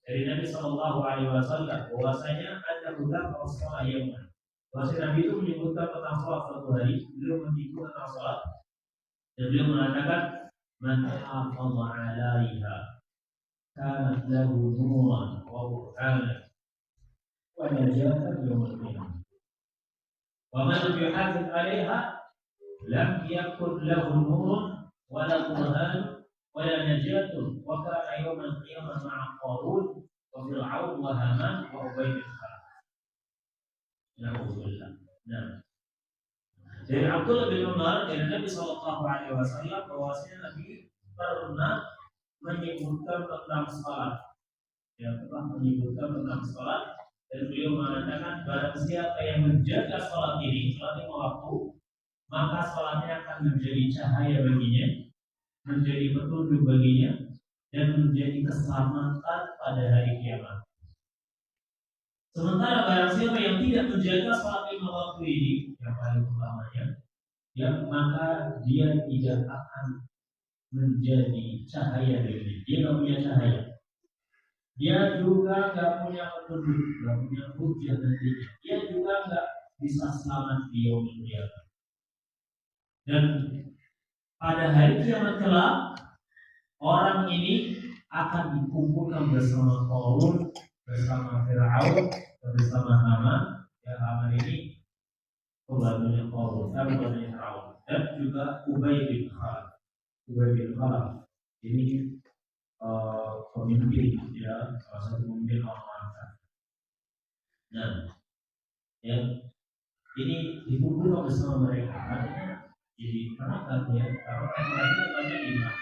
dari Nabi Shallallahu Alaihi Wasallam, bahwasanya ada beberapa sholat yang bahwasanya Nabi itu menyebutkan tentang sholat suatu hari, beliau menyebut tentang sholat dan beliau mengatakan man hafadha 'alaiha kanat lahu nuran wa burhanan wa najatan yaumil qiyamah. ومن لم يحافظ عليها لم يكن له نور ولا برهان ولا نجاة وكان يوم القيامة مع قارون وفرعون وهامان وأبي بن خلف. Alhamdulillah. Nah, dari Abdullah bin Umar dari Nabi Shallallahu Alaihi Wasallam bahwasanya Nabi pernah menyebutkan tentang salat. Ya, pernah menyebutkan tentang salat. Dan beliau mengatakan barang siapa yang menjaga sholat ini, sholat lima waktu, maka sholatnya akan menjadi cahaya baginya, menjadi petunjuk baginya, dan menjadi keselamatan pada hari kiamat. Sementara barang siapa yang tidak menjaga sholat lima waktu ini, yang paling utamanya, ya maka dia tidak akan menjadi cahaya baginya. Dia tidak punya cahaya. Dia juga nggak punya petunjuk, nggak punya hujah nantinya. Dia juga nggak bisa selamat di yaumil qiyamah. Dan pada hari kiamat kelak, orang ini akan dikumpulkan bersama Qarun, bersama Fir'aun, bersama Haman. Ya, Haman ini pembantunya Qarun, pembantunya Fir'aun, dan juga Ubay bin Khalaf. Ubay bin Khalaf ini pemimpin, ya, salah satu pemimpin orang-orang kafir. Nah, ya, ini dikumpulkan bersama mereka, artinya jadi perangkat ya, karena mereka banyak iman.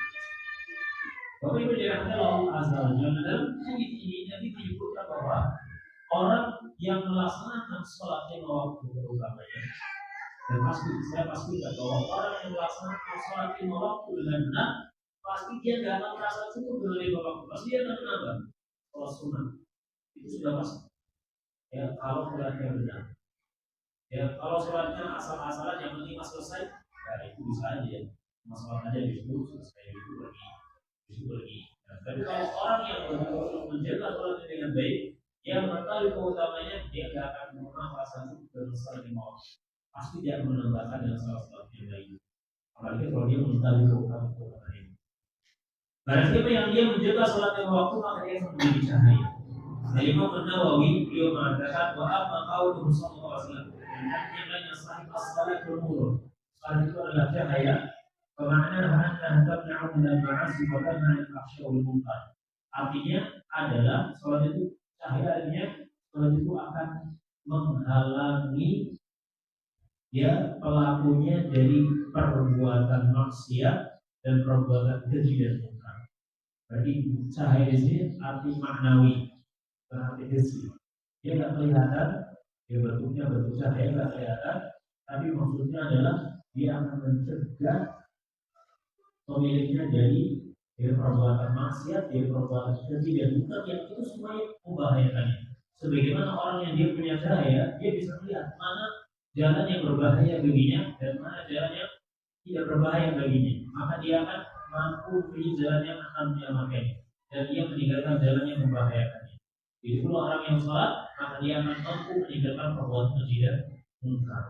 Bapak Ibu dirahmati Allah Azza wa Jalla, dalam hadis ini Nabi menyebutkan bahwa orang yang melaksanakan sholat lima waktu terutamanya, dan saya pastikan bahwa orang yang melaksanakan sholat lima waktu dengan benar, pasti dia tidak akan merasa cukup dengan lima waktu. Pasti dia akan menambah sholat sunnah. Itu sudah pasti. Ya, kalau sholatnya benar. Ya, kalau sholatnya asal-asalan yang penting selesai, ya itu bisa aja. Masalah aja justru selesai itu pergi. Ya, tapi kalau orang yang betul-betul menjaga sholatnya dengan baik, dia mengetahui keutamanya, dia tidak akan merasa cukup dengan sholat lima waktu. Pasti dia akan menambahkan dengan sholat yang lain. Apalagi kalau dia mengetahui keutamaan ini. Barang siapa yang dia menjaga sholat lima waktu, maka dia akan menjadi cahaya. Imam An-Nawawi beliau mengatakan wa amma qauluhu sallallahu alaihi wasallam, yang lain sahih as-salatu nur. Salat itu adalah cahaya. Bermakna anna tamna'u min al-ma'asi wa tanha 'anil fahsya'i wal munkar. Artinya adalah salat itu cahaya, artinya salat itu akan menghalangi ya pelakunya dari perbuatan maksiat dan perbuatan keji dan munkar. Berarti cahaya di sini arti maknawi, berarti fisik. Dia nggak kelihatan, dia bentuknya bentuk cahaya nggak kelihatan, tapi maksudnya adalah dia akan mencegah pemiliknya dari perbuatan maksiat, dari perbuatan keji dan munkar yang itu semuanya membahayakan. Sebagaimana orang yang dia punya cahaya, dia bisa melihat mana jalan yang berbahaya baginya dan mana jalan yang tidak berbahaya baginya. Maka dia akan mampu pilih jalan yang akan menyelamatkannya dan dia meninggalkan jalan yang membahayakannya. Jadi kalau orang yang sholat, maka dia akan mampu meninggalkan perbuatan keji dan munkar.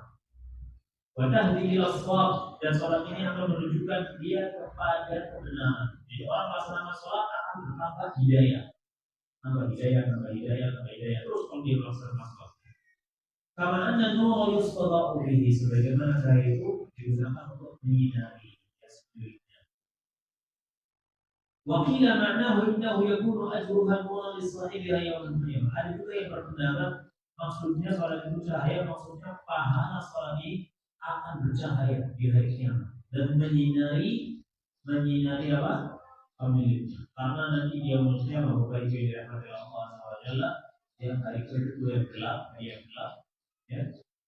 Wadah di shawab, dan sholat ini akan menunjukkan dia kepada kebenaran. Jadi orang melaksanakan sholat akan bertambah hidayah, tambah hidayah, tambah hidayah, tambah hidayah. Terus kalau dia melaksanakan sholat. Karena anda nur yusfadau bihi, sebagaimana cahaya itu digunakan untuk menyinari sekelilingnya. Wakila ma'nahu innahu yakunu ajruhan nuran lisahibiha yaumil qiyamah. Ada juga yang berpendapat maksudnya sholat itu cahaya, maksudnya pahala sholat ini akan bercahaya di hari kiamat dan menyinari apa? Pemiliknya. Karena nanti dia manusia membuka itu dirahmati Allah SWT yang hari itu yang gelap, ya.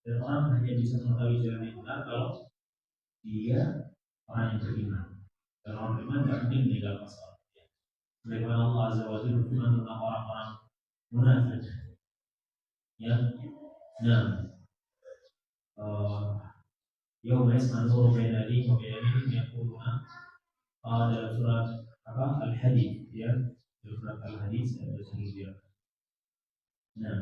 Dan orang hanya bisa mengetahui jalan yang benar kalau dia orang yang beriman. Dan orang beriman tidak mungkin meninggalkan sholat. Bagaimana Allah Azza wa Jalla berfirman tentang orang-orang munafik, ya. Yauma yasma'u baina aydihim wa bi'ayminihim yaquluna dalam surat Al-Hadid, ya, dalam surat Al-Hadid saya baca. Nah,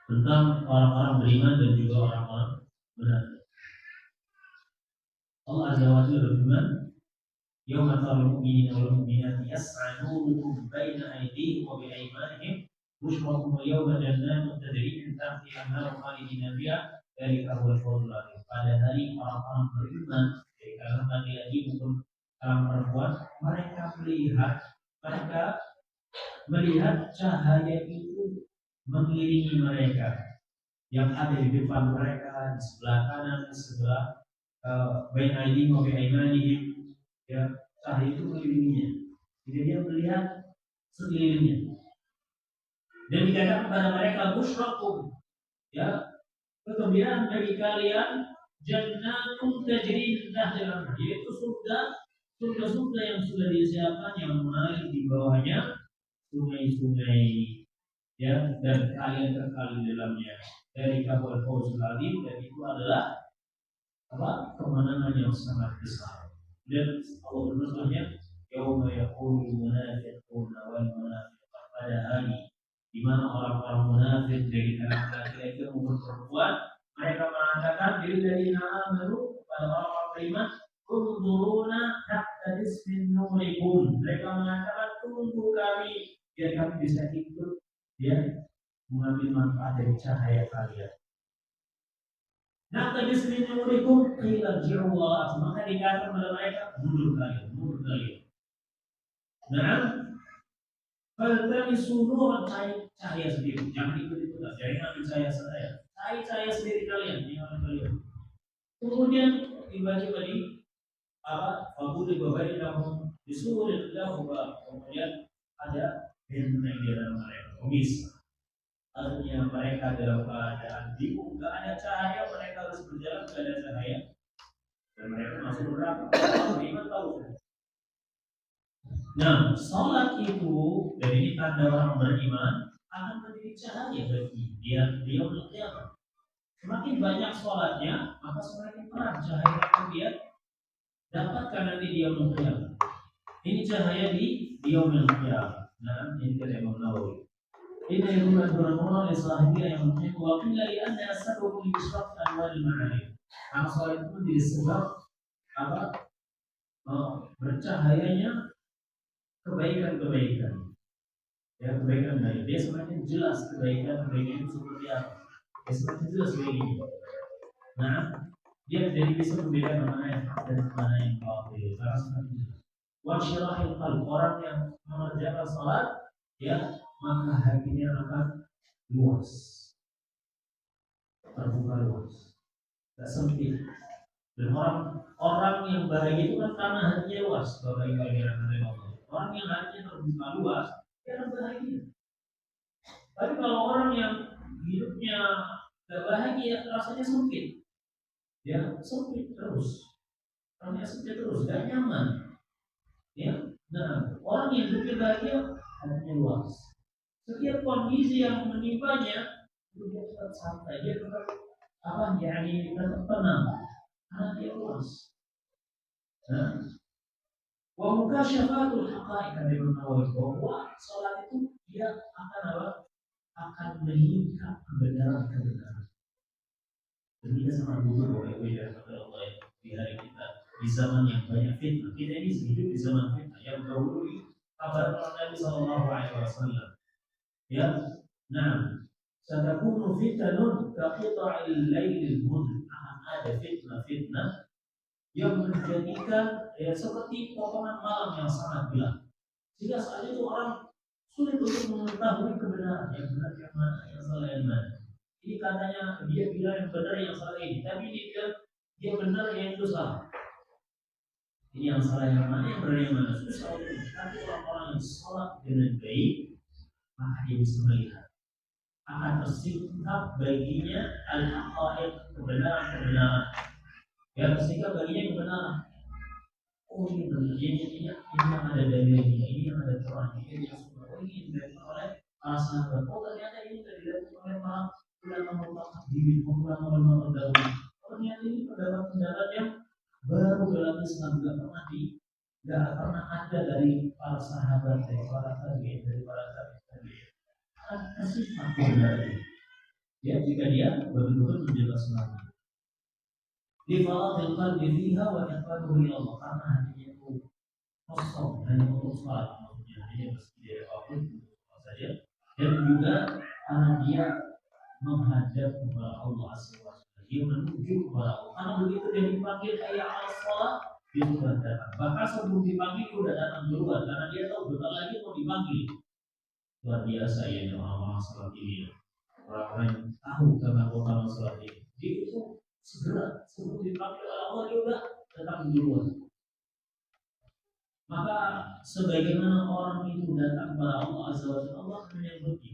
tentang orang-orang beriman dan juga orang-orang munafik. Allah Azza wa Jalla berfirman, "Yauma taral mu'minina wal mu'minati yas'a nuruhum baina aydihim wa bi'aymanihim bushrakum al-yawma jannatin tajri min tahtiha al-anharu khalidina fiha dzalika huwal fawzul 'azim." Pada hari orang-orang beriman, dari kalangan laki-laki maupun kalangan perempuan, mereka melihat cahaya itu mengiringi mereka yang ada di depan mereka, di sebelah kanan, di sebelah bain aydihim wa bi'aymanihim, ya, cahaya itu mengiringinya. Jadi dia melihat sekelilingnya. Dan dikatakan kepada mereka, busyrakum, ya, kegembiraan bagi kalian, jannatun tajri min tahtiha, yaitu surga yang sudah disiapkan yang mengalir di bawahnya sungai-sungai, ya, dan kalian kekal di dalamnya. Dari kabar fawzul azim, dan itu adalah kemenangan yang sangat besar. Dan Allah berfirman, yauma yaqulu munafiquna wal munafiqat, pada hari di mana orang-orang munafik dari kalangan laki-laki maupun perempuan, mereka mengatakan lilladzina amanu, pada orang-orang beriman, unzuruna naqtabis min nurikum. Mereka mengatakan, tunggu kami biar kami bisa ikut, ya, mengambil manfaat dari cahaya kalian. Naqtabis min nurikum qila irji'u wara'akum, maka dikatakan kepada mereka, mundur kalian. Nah, faltamisu nuran, cahaya sendiri, jangan ikut-ikutan, jangan ambil cahaya sendiri kalian, jangan kalian. Kemudian dibagi fabudi babainahum bisurin lahu bab, kemudian ada benteng di dalam mereka, pemisah. Artinya mereka dalam keadaan bingung, tidak ada cahaya, mereka harus berjalan tidak ada cahaya, dan mereka masuk neraka. Beriman tahu. Nah, sholat itu, dan ini tanda orang beriman, akan menjadi cahaya bagi dia yaumul qiyamah. Semakin banyak sholatnya, maka semakin terang cahaya yang dia dapatkan nanti di yaumul qiyamah. Ini cahaya di yaumul qiyamah. Nah, ini kata Imam Nawawi. Ini yang berguna sahibiya yang mempunyai wakilnya liannya sabab isyraq anwar al-ma'arif. Karena sholat itu menjadi sebab bercahayanya kebaikan, ya, kebaikan baik. Dia semakin jelas kebaikan itu seperti apa. Dia semakin jelas begini. Nah, dia jadi bisa membedakan mana yang hak dan mana yang batil. Karena semakin jelas. Wasyirahil qalb, orang yang mengerjakan salat, ya, maka hatinya akan luas, terbuka luas, tidak sempit. Dan orang yang bahagia itu kan karena hatinya luas. Bapak Ibu yang dirahmati Allah. Orang yang hatinya terbuka luas, dia akan bahagia. Tapi kalau orang yang hidupnya tidak bahagia, rasanya sempit, ya, sempit terus. Orang yang sedih terus gak nyaman. Ya, nah orang yang hidupnya bahagia hatinya luas. Setiap kondisi yang menimpanya itu dia tetap santai, dia tetap tetap tenang, karena dia luas. Nah, wa mukasyafatul haqaiq kata Imam Nawawi bahwa sholat itu dia akan apa? Akan menyingkap kebenaran-kebenaran. Dan kita sangat butuh Bapak Ibu ya Allah ya, di hari kita di zaman yang banyak fitnah. Kita ini hidup di zaman fitnah yang dahulu kabar Nabi Sallallahu Alaihi Wasallam. Ya, nah, satakunu fitnun kaqita'il lailil mudhlim. Akan ada fitnah-fitnah yang menjadikan ya seperti potongan malam yang sangat gelap. Sehingga saat itu orang sulit untuk mengetahui kebenaran yang benar yang mana, yang salah yang mana. Ini katanya dia bilang yang benar yang salah ini, tapi dia benar yang itu salah. Ini yang salah yang mana, yang benar yang mana, susah untuk. Tapi orang-orang yang sholat dengan baik, maka dia bisa melihat. Akan tersingkap baginya al-haqaiq, kebenaran-kebenaran. Ya, tersingkap baginya kebenaran. Oh ini benar, ini yang ada dalilnya, ini yang ada Qurannya, ini yang semua. Oh ini dilakukan oleh para sahabat. Oh ternyata ini tidak dilakukan oleh para ulama di ulama terdahulu. Ternyata ini pendapat-pendapat yang baru dalam Islam, tidak pernah ada dari para sahabat, dari para tabi'in, dari para tabi'in. Kasih aku dari ya jika dia betul-betul menjaga selama. Di fadhil qalbi fiha wa iqbaluhu ila Allah, karena hatinya itu kosong hanya untuk salat, maksudnya hanya bersedia apapun saja, dan juga karena dia menghadap kepada Allah Azza wa Jalla, dia menuju kepada Allah. Karena begitu dia dipanggil hayya 'alas shalah, dia sudah datang. Bahkan sebelum dipanggil dia sudah datang duluan, karena dia tahu bentar lagi mau dipanggil. Luar biasa ya orang-orang salat ini. Orang-orang yang tahu tentang utama salat ini, dia itu segera sebelum dipanggil oleh Allah dia sudah datang duluan. Maka sebagaimana orang itu datang kepada Allah Azza wa Jalla, Allah akan menyambutnya.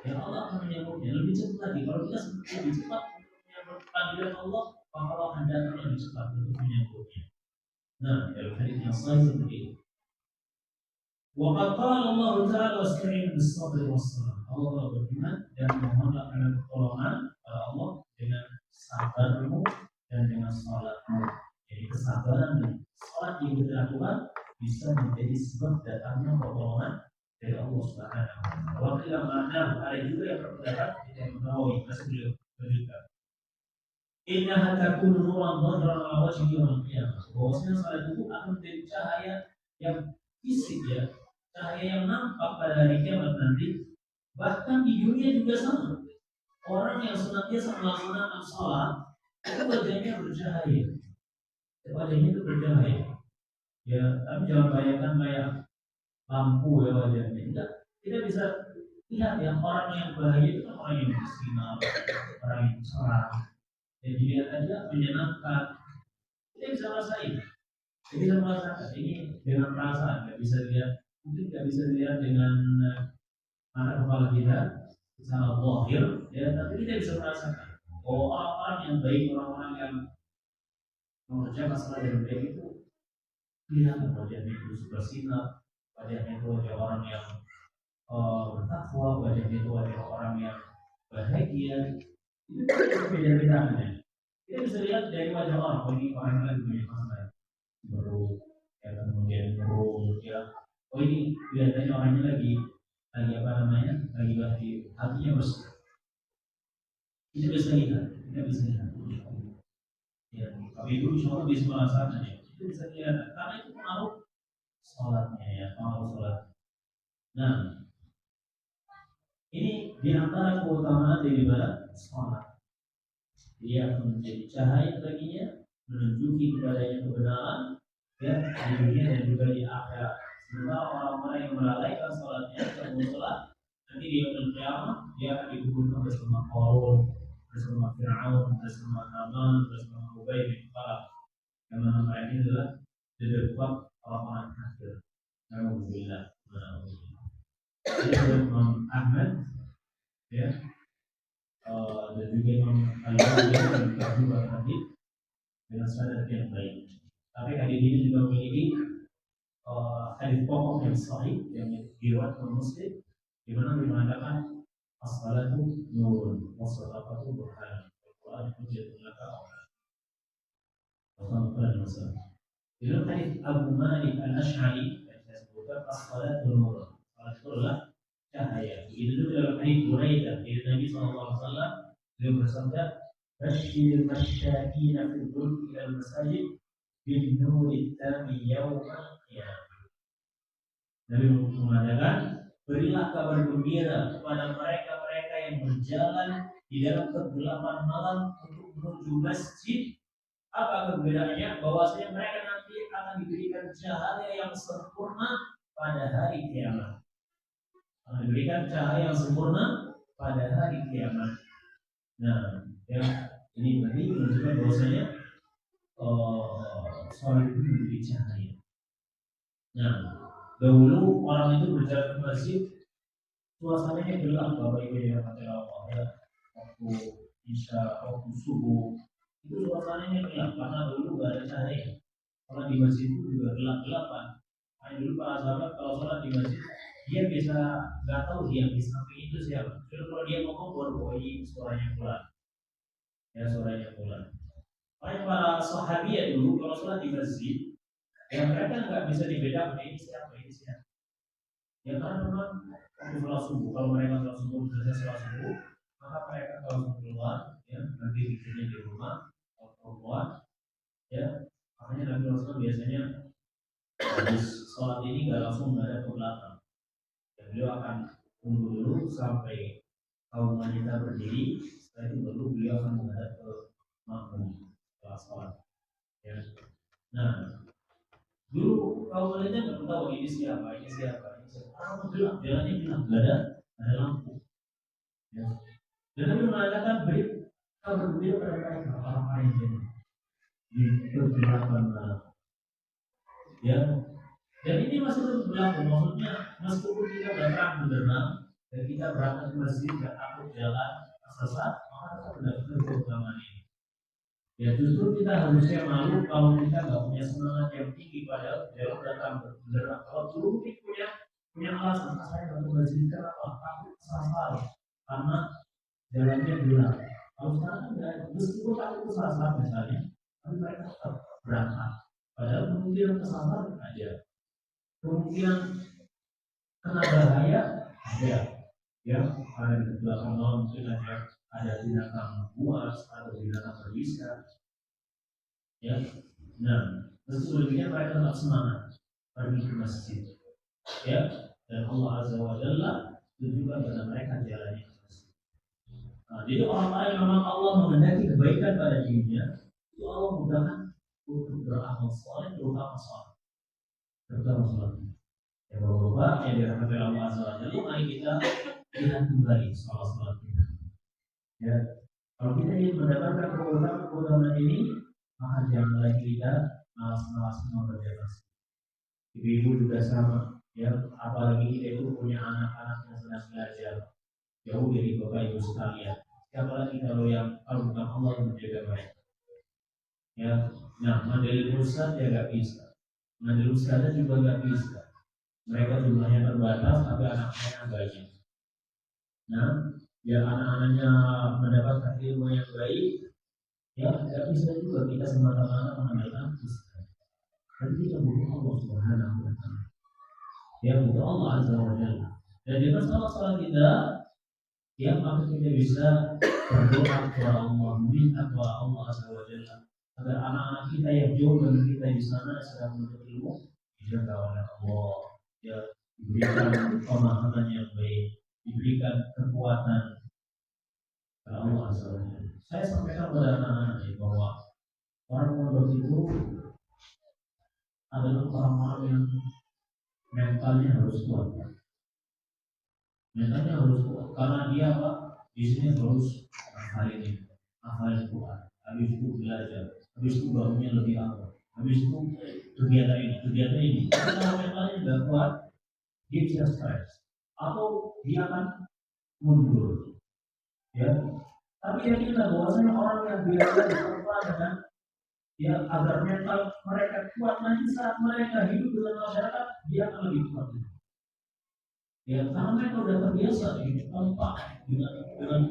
Ya Allah akan menyambutnya lebih cepat lagi. Kalau kita lebih cepat untuk menyambut panggilan Allah, maka Allah akan datang lebih cepat untuk menyambutnya. Nah, dalam hadis yang sahih seperti itu. Wa qad qala Allah Ta'ala wasta'in bis-sabri was-salah. Allah berfirman dan mohonlah pertolongan kepada Allah dengan sabarmu dan dengan salatmu. Jadi kesabaran dan salat yang kita lakukan bisa menjadi sebab datangnya pertolongan dari Allah Subhanahu wa taala. Waktu yang mana ada juga yang berpendapat tidak mengetahui masih beliau berkata, inna takun nuran dhahran ala wajhi yawm al-qiyamah. Bahwasanya salat itu akan menjadi cahaya yang fisik ya, cahaya yang nampak pada hari kiamat nanti. Bahkan di dunia juga sama. Orang yang senantiasa melaksanakan salat itu wajahnya bercahaya. Wajahnya itu bercahaya. Ya, tapi jangan bayangkan kayak lampu ya wajahnya. Tidak, kita bisa lihat ya orang yang bahagia itu orang yang bersinar, orang yang cerah. Dan dilihat aja menyenangkan. Kita bisa rasain. Kita bisa merasakan ini dengan perasaan. Tidak bisa dilihat, mungkin tidak bisa dilihat dengan mata kepala kita secara zahir, ya, tapi kita bisa merasakan. Oh, orang-orang yang baik, orang-orang yang mengerjakan salat dengan baik itu kelihatan wajahnya itu bersinar, wajahnya itu wajah orang yang bertakwa, wajahnya itu wajah orang yang bahagia. Itu beda-bedanya. Kita bisa lihat dari wajah orang, ini orang yang lagi banyak masalah, baru ya kemudian murung, ya. Oh ini kelihatannya orangnya lagi apa namanya, lagi bahagia, hatinya bersih. Kita bisa lihat, kita bisa lihat. Ya, tapi itu insya Allah bisa merasakan ya. Itu bisa dilihat karena itu pengaruh sholatnya ya, pengaruh sholat. Nah, ini diantara keutamaan daripada sholat. Dia akan menjadi cahaya baginya, menunjuki kepadanya kebenaran ya di dunia dan juga di akhirat. Sementara orang-orang yang melalaikan sholatnya, tidak sholat, nanti dia berkiamat, dia akan dikuburkan bersama Qarun, bersama Fir'aun, bersama Haman, bersama Ubay bin Khalaf. Yang mana mereka ini adalah dedekap orang-orang kafir. Alhamdulillah. Jadi Imam Ahmad ya, dan juga Imam Al-Bukhari dan juga tadi dengan sanad yang baik. Tapi hadis ini juga memiliki hadis pokok yang sahih yang diriwayatkan oleh Muslim, di mana mengatakan as-salatu nurun wa sadaqatu burhan. Al-Quran hujjatun laka wa sallallahu. Di dalam hadis Abu Malik Al-Asy'ari yang saya sebutkan as-salatu nurun. Salat itu adalah cahaya. Begitu juga dalam hadis Buraidah dari Nabi SAW, beliau bersabda, "Basyir masyakina fil dhulmi ilal masajid bin nuri tami yawmal qiyamah." Nabi mengatakan, berilah kabar gembira kepada mereka-mereka yang berjalan di dalam kegelapan malam untuk menuju masjid. Apa perbedaannya? Bahwasanya mereka nanti akan diberikan cahaya yang sempurna pada hari kiamat. Akan diberikan cahaya yang sempurna pada hari kiamat. Nah, ya, ini tadi menunjukkan bahwasanya sholat itu menjadi cahaya. Nah, dahulu orang itu berjalan ke masjid, suasananya gelap, Bapak Ibu yang dirahmati Allah ya. Waktu isya, waktu subuh, itu suasananya gelap karena dulu gak ada cahaya. Kalau di masjid itu juga gelap-gelapan. Hanya dulu para sahabat kalau sholat di masjid, dia bisa nggak tahu dia di samping itu siapa. Jadi kalau dia ngomong baru ini suaranya pelan, ya suaranya pelan. Makanya para sahabat dulu kalau sholat di masjid, ya mereka nggak bisa dibedakan ini siapa. Ya karena memang waktu sholat subuh, kalau mereka sholat subuh selesai sholat subuh, maka mereka kalau keluar, ya nanti bikinnya di rumah, kalau keluar, ya makanya Nabi Rasul biasanya habis sholat ini nggak langsung menghadap ke belakang. Ya, beliau akan tunggu dulu sampai kaum wanita berdiri, setelah itu baru beliau akan menghadap ke makmum setelah sholat. Ya. Nah, dulu kaum wanita nggak tahu ini siapa. Orang gelap, jalannya gelap, nggak ada lampu. Ya. Dan Nabi mengatakan kabar gembira pada mereka orang-orang yang di pergerakan malam. Ya, dan ini masih berlaku. Maksudnya meskipun kita udah terang benderang dan kita berangkat ke masjid dan takut jalan tersesat, maka kita benar-benar keutamaan ini. Ya justru kita harusnya malu kalau kita nggak punya semangat yang tinggi pada jalan datang benderang. Kalau dulu kita punya alasan, saya nggak ke masjid kenapa? Takut tersesat karena jalannya gelap. Kalau sekarang enggak, meskipun takut tersesat misalnya, tapi mereka tetap berangkat. Padahal kemungkinan kesasar ada, kemungkinan kena bahaya ada, ya ada di belakang malam mungkin ada binatang buas atau binatang berbisa, ya. Nah, meskipun demikian mereka tetap semangat pergi ke masjid, ya. Dan Allah Azza wa Jalla tunjukkan kepada mereka jalannya ke masjid. Nah, jadi orang-orang yang memang Allah menghendaki kebaikan pada dirinya, itu Allah mudahkan untuk beramal soleh, terutama sholat. Ya Bapak-bapak yang dirahmati Allah Azza wa Jalla, mari kita lihat kembali sholat kita. Ya, kalau kita ingin mendapatkan keutamaan ini, maka jangan lagi kita malas-malas mengerjakan. Ibu-ibu juga sama, ya. Apalagi kita itu punya anak-anak yang sedang belajar, jauh dari Bapak Ibu sekalian. Siapa lagi kalau bukan Allah yang menjaga mereka? Ya, nah mandiri pusat ya nggak bisa, mandiri ustazah juga nggak bisa. Mereka jumlahnya terbatas, tapi anak-anaknya banyak. Nah, ya anak-anaknya mendapatkan ilmu yang baik, ya nggak bisa juga kita semata-mata mengandalkan ustaz. Tapi kita butuh Allah Subhanahu wa Ta'ala. Ya butuh Allah Azza wa Jalla. Dan di masalah kita, ya maka kita bisa berdoa kepada Allah, minta kepada Allah Azza wa Jalla agar anak-anak kita yang jauh dari kita di sana sedang menuntut ilmu dijaga oleh Allah, ya diberikan pemahaman yang baik, diberikan kekuatan oleh Allah Azza wa Jalla. Saya sampaikan kepada anak-anak bahwa orang mondok itu adalah orang-orang yang mentalnya harus kuat. Mentalnya harus kuat karena dia apa? Di sini harus hafalin Quran, habis itu belajar, habis itu bangunnya lebih awal, habis itu kegiatan ini. Kalau mentalnya nggak kuat, dia bisa stres atau dia akan mundur, ya. Tapi yakinlah bahwasanya orang yang biasa berperang dengan ya agar mental mereka kuat nanti saat mereka hidup dengan masyarakat dia akan lebih kuat. Ya karena mereka sudah terbiasa hidup tanpa dengan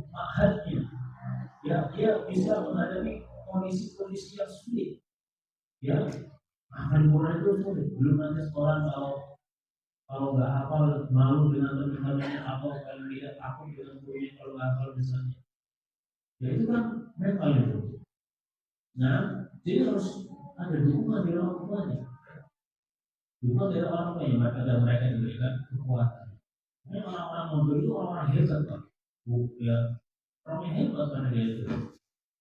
mahatnya. Ya dia bisa menghadapi kondisi-kondisi yang sulit. Ya akan mulai itu sulit. Belum nanti sekolah kalau nggak hafal malu dengan teman-temannya atau kalau tidak takut dengan gurunya kalau nggak hafal misalnya. Ya itu kan mental itu. Nah, jadi harus ada dukungan dari orang tuanya. Dukungan dari orang tuanya agar mereka diberikan kekuatan. Ini orang-orang mundur itu orang-orang hebat kan. Ya, orang yang hebat kan dia itu.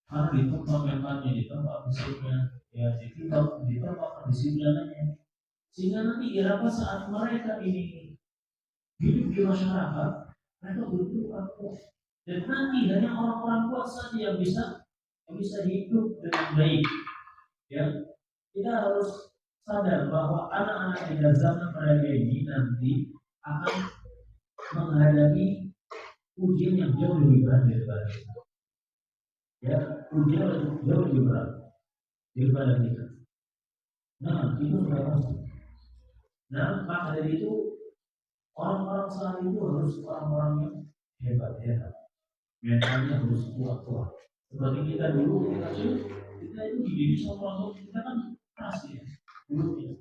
Karena di tempat mentalnya, di tempat fisiknya, ya di tempat kedisiplinannya. Sehingga nanti kira saat mereka ini hidup di masyarakat, mereka butuh apa? Dan nanti hanya orang-orang kuat saja yang bisa hidup dengan baik. Ya, kita harus sadar bahwa anak-anak kita zaman mereka ini nanti akan menghadapi ujian yang jauh lebih berat daripada kita. Ya, ujian yang jauh lebih berat daripada kita. Nah, itu sudah pasti. Nah, maka dari itu orang-orang saat itu harus orang-orang yang hebat. Mentalnya harus kuat. Seperti kita dulu kita itu dididik sama orang tua kita kan keras ya, dulu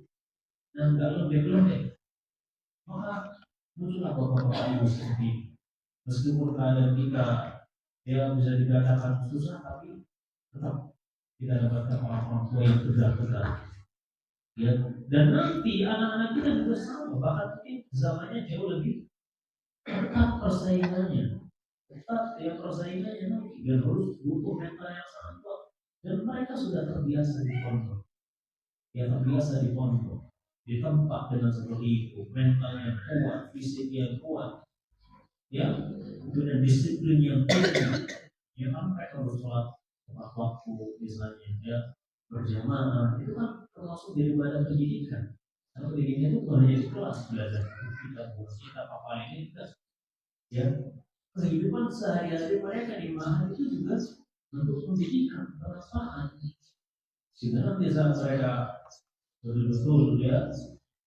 dan nggak lembek. Maka muncullah bapak-bapak ibu seperti meskipun keadaan kita ya bisa dikatakan susah, tapi tetap kita dapatkan orang-orang tua yang tegar. Ya, dan nanti anak-anak kita juga sama, bahkan mungkin zamannya jauh lebih ketat persaingannya nanti dan harus butuh mental yang sangat kuat dan mereka sudah terbiasa di pondok. Ya terbiasa di pondok, di tempat dengan seperti itu, mental yang kuat, fisik yang kuat, ya, dan disiplin yang tinggi. Ya kan mereka bersolat tepat waktu misalnya, ya berjamaah itu kan termasuk daripada pendidikan. Karena pendidikan itu bukan hanya di kelas belajar kita apa ini kita, ya kehidupan sehari-hari mereka di mahal itu juga untuk pendidikan bermanfaat. Sehingga nanti saat mereka betul-betul ya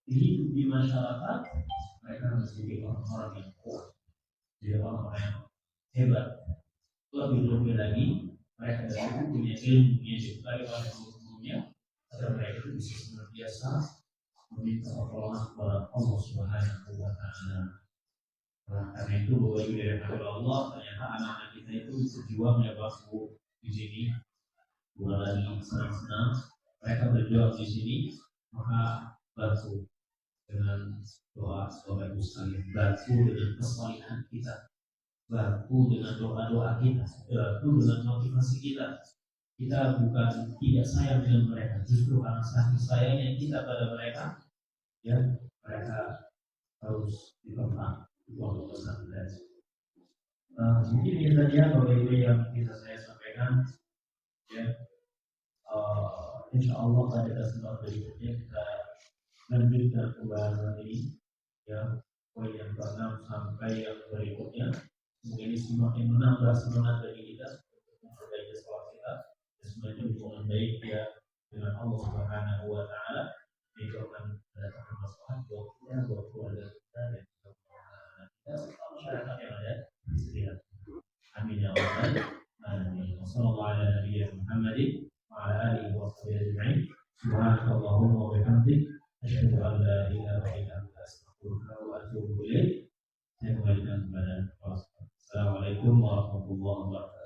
hidup di masyarakat, mereka harus jadi orang-orang yang kuat, jadi orang-orang yang hebat. Lebih lagi mereka dari punya ilmu yang diberi oleh gurunya agar mereka itu bisa senantiasa meminta pertolongan kepada Allah Subhanahu wa Ta'ala. Karena itu bahwa itu dari Allah, ternyata anak-anak kita itu berjuang ya Bapak di sini, bukan lagi senang-senang. Mereka berjuang di sini, maka bantu dengan doa Bapak Ibu sekalian, bantu dengan kesalihan kita, bantu dengan doa-doa kita, bantu dengan motivasi kita. Kita bukan tidak sayang dengan mereka, justru karena saking sayangnya kita pada mereka, ya mereka harus ditempat untuk pesantren. Mungkin ini saja Bapak Ibu yang bisa saya sampaikan. Ya, insya Allah pada kesempatan berikutnya kita lanjutkan pembahasan ini. Ya, poin yang ke-6 sampai yang berikutnya. Semoga ini semakin menambah semangat bagi kita untuk memperbaiki sekolah kita dan semakin hubungan baik ya dengan Allah Subhanahu wa Ta'ala. Dijauhkan mendatangkan masalah buat keluarga kita dan kita serta masyarakat yang ada di sekitar. Amin ya Allah. Amin. Wassalamualaikum warahmatullahi wabarakatuh. Wa ala alihi wa sahbihi ajma'in. Subhanakallahumma wa bihamdik, asyhadu an la ilaha illa anta, astaghfiruka wa atubu ilaik. Saya kembalikan kepada Assalamualaikum warahmatullahi wabarakatuh.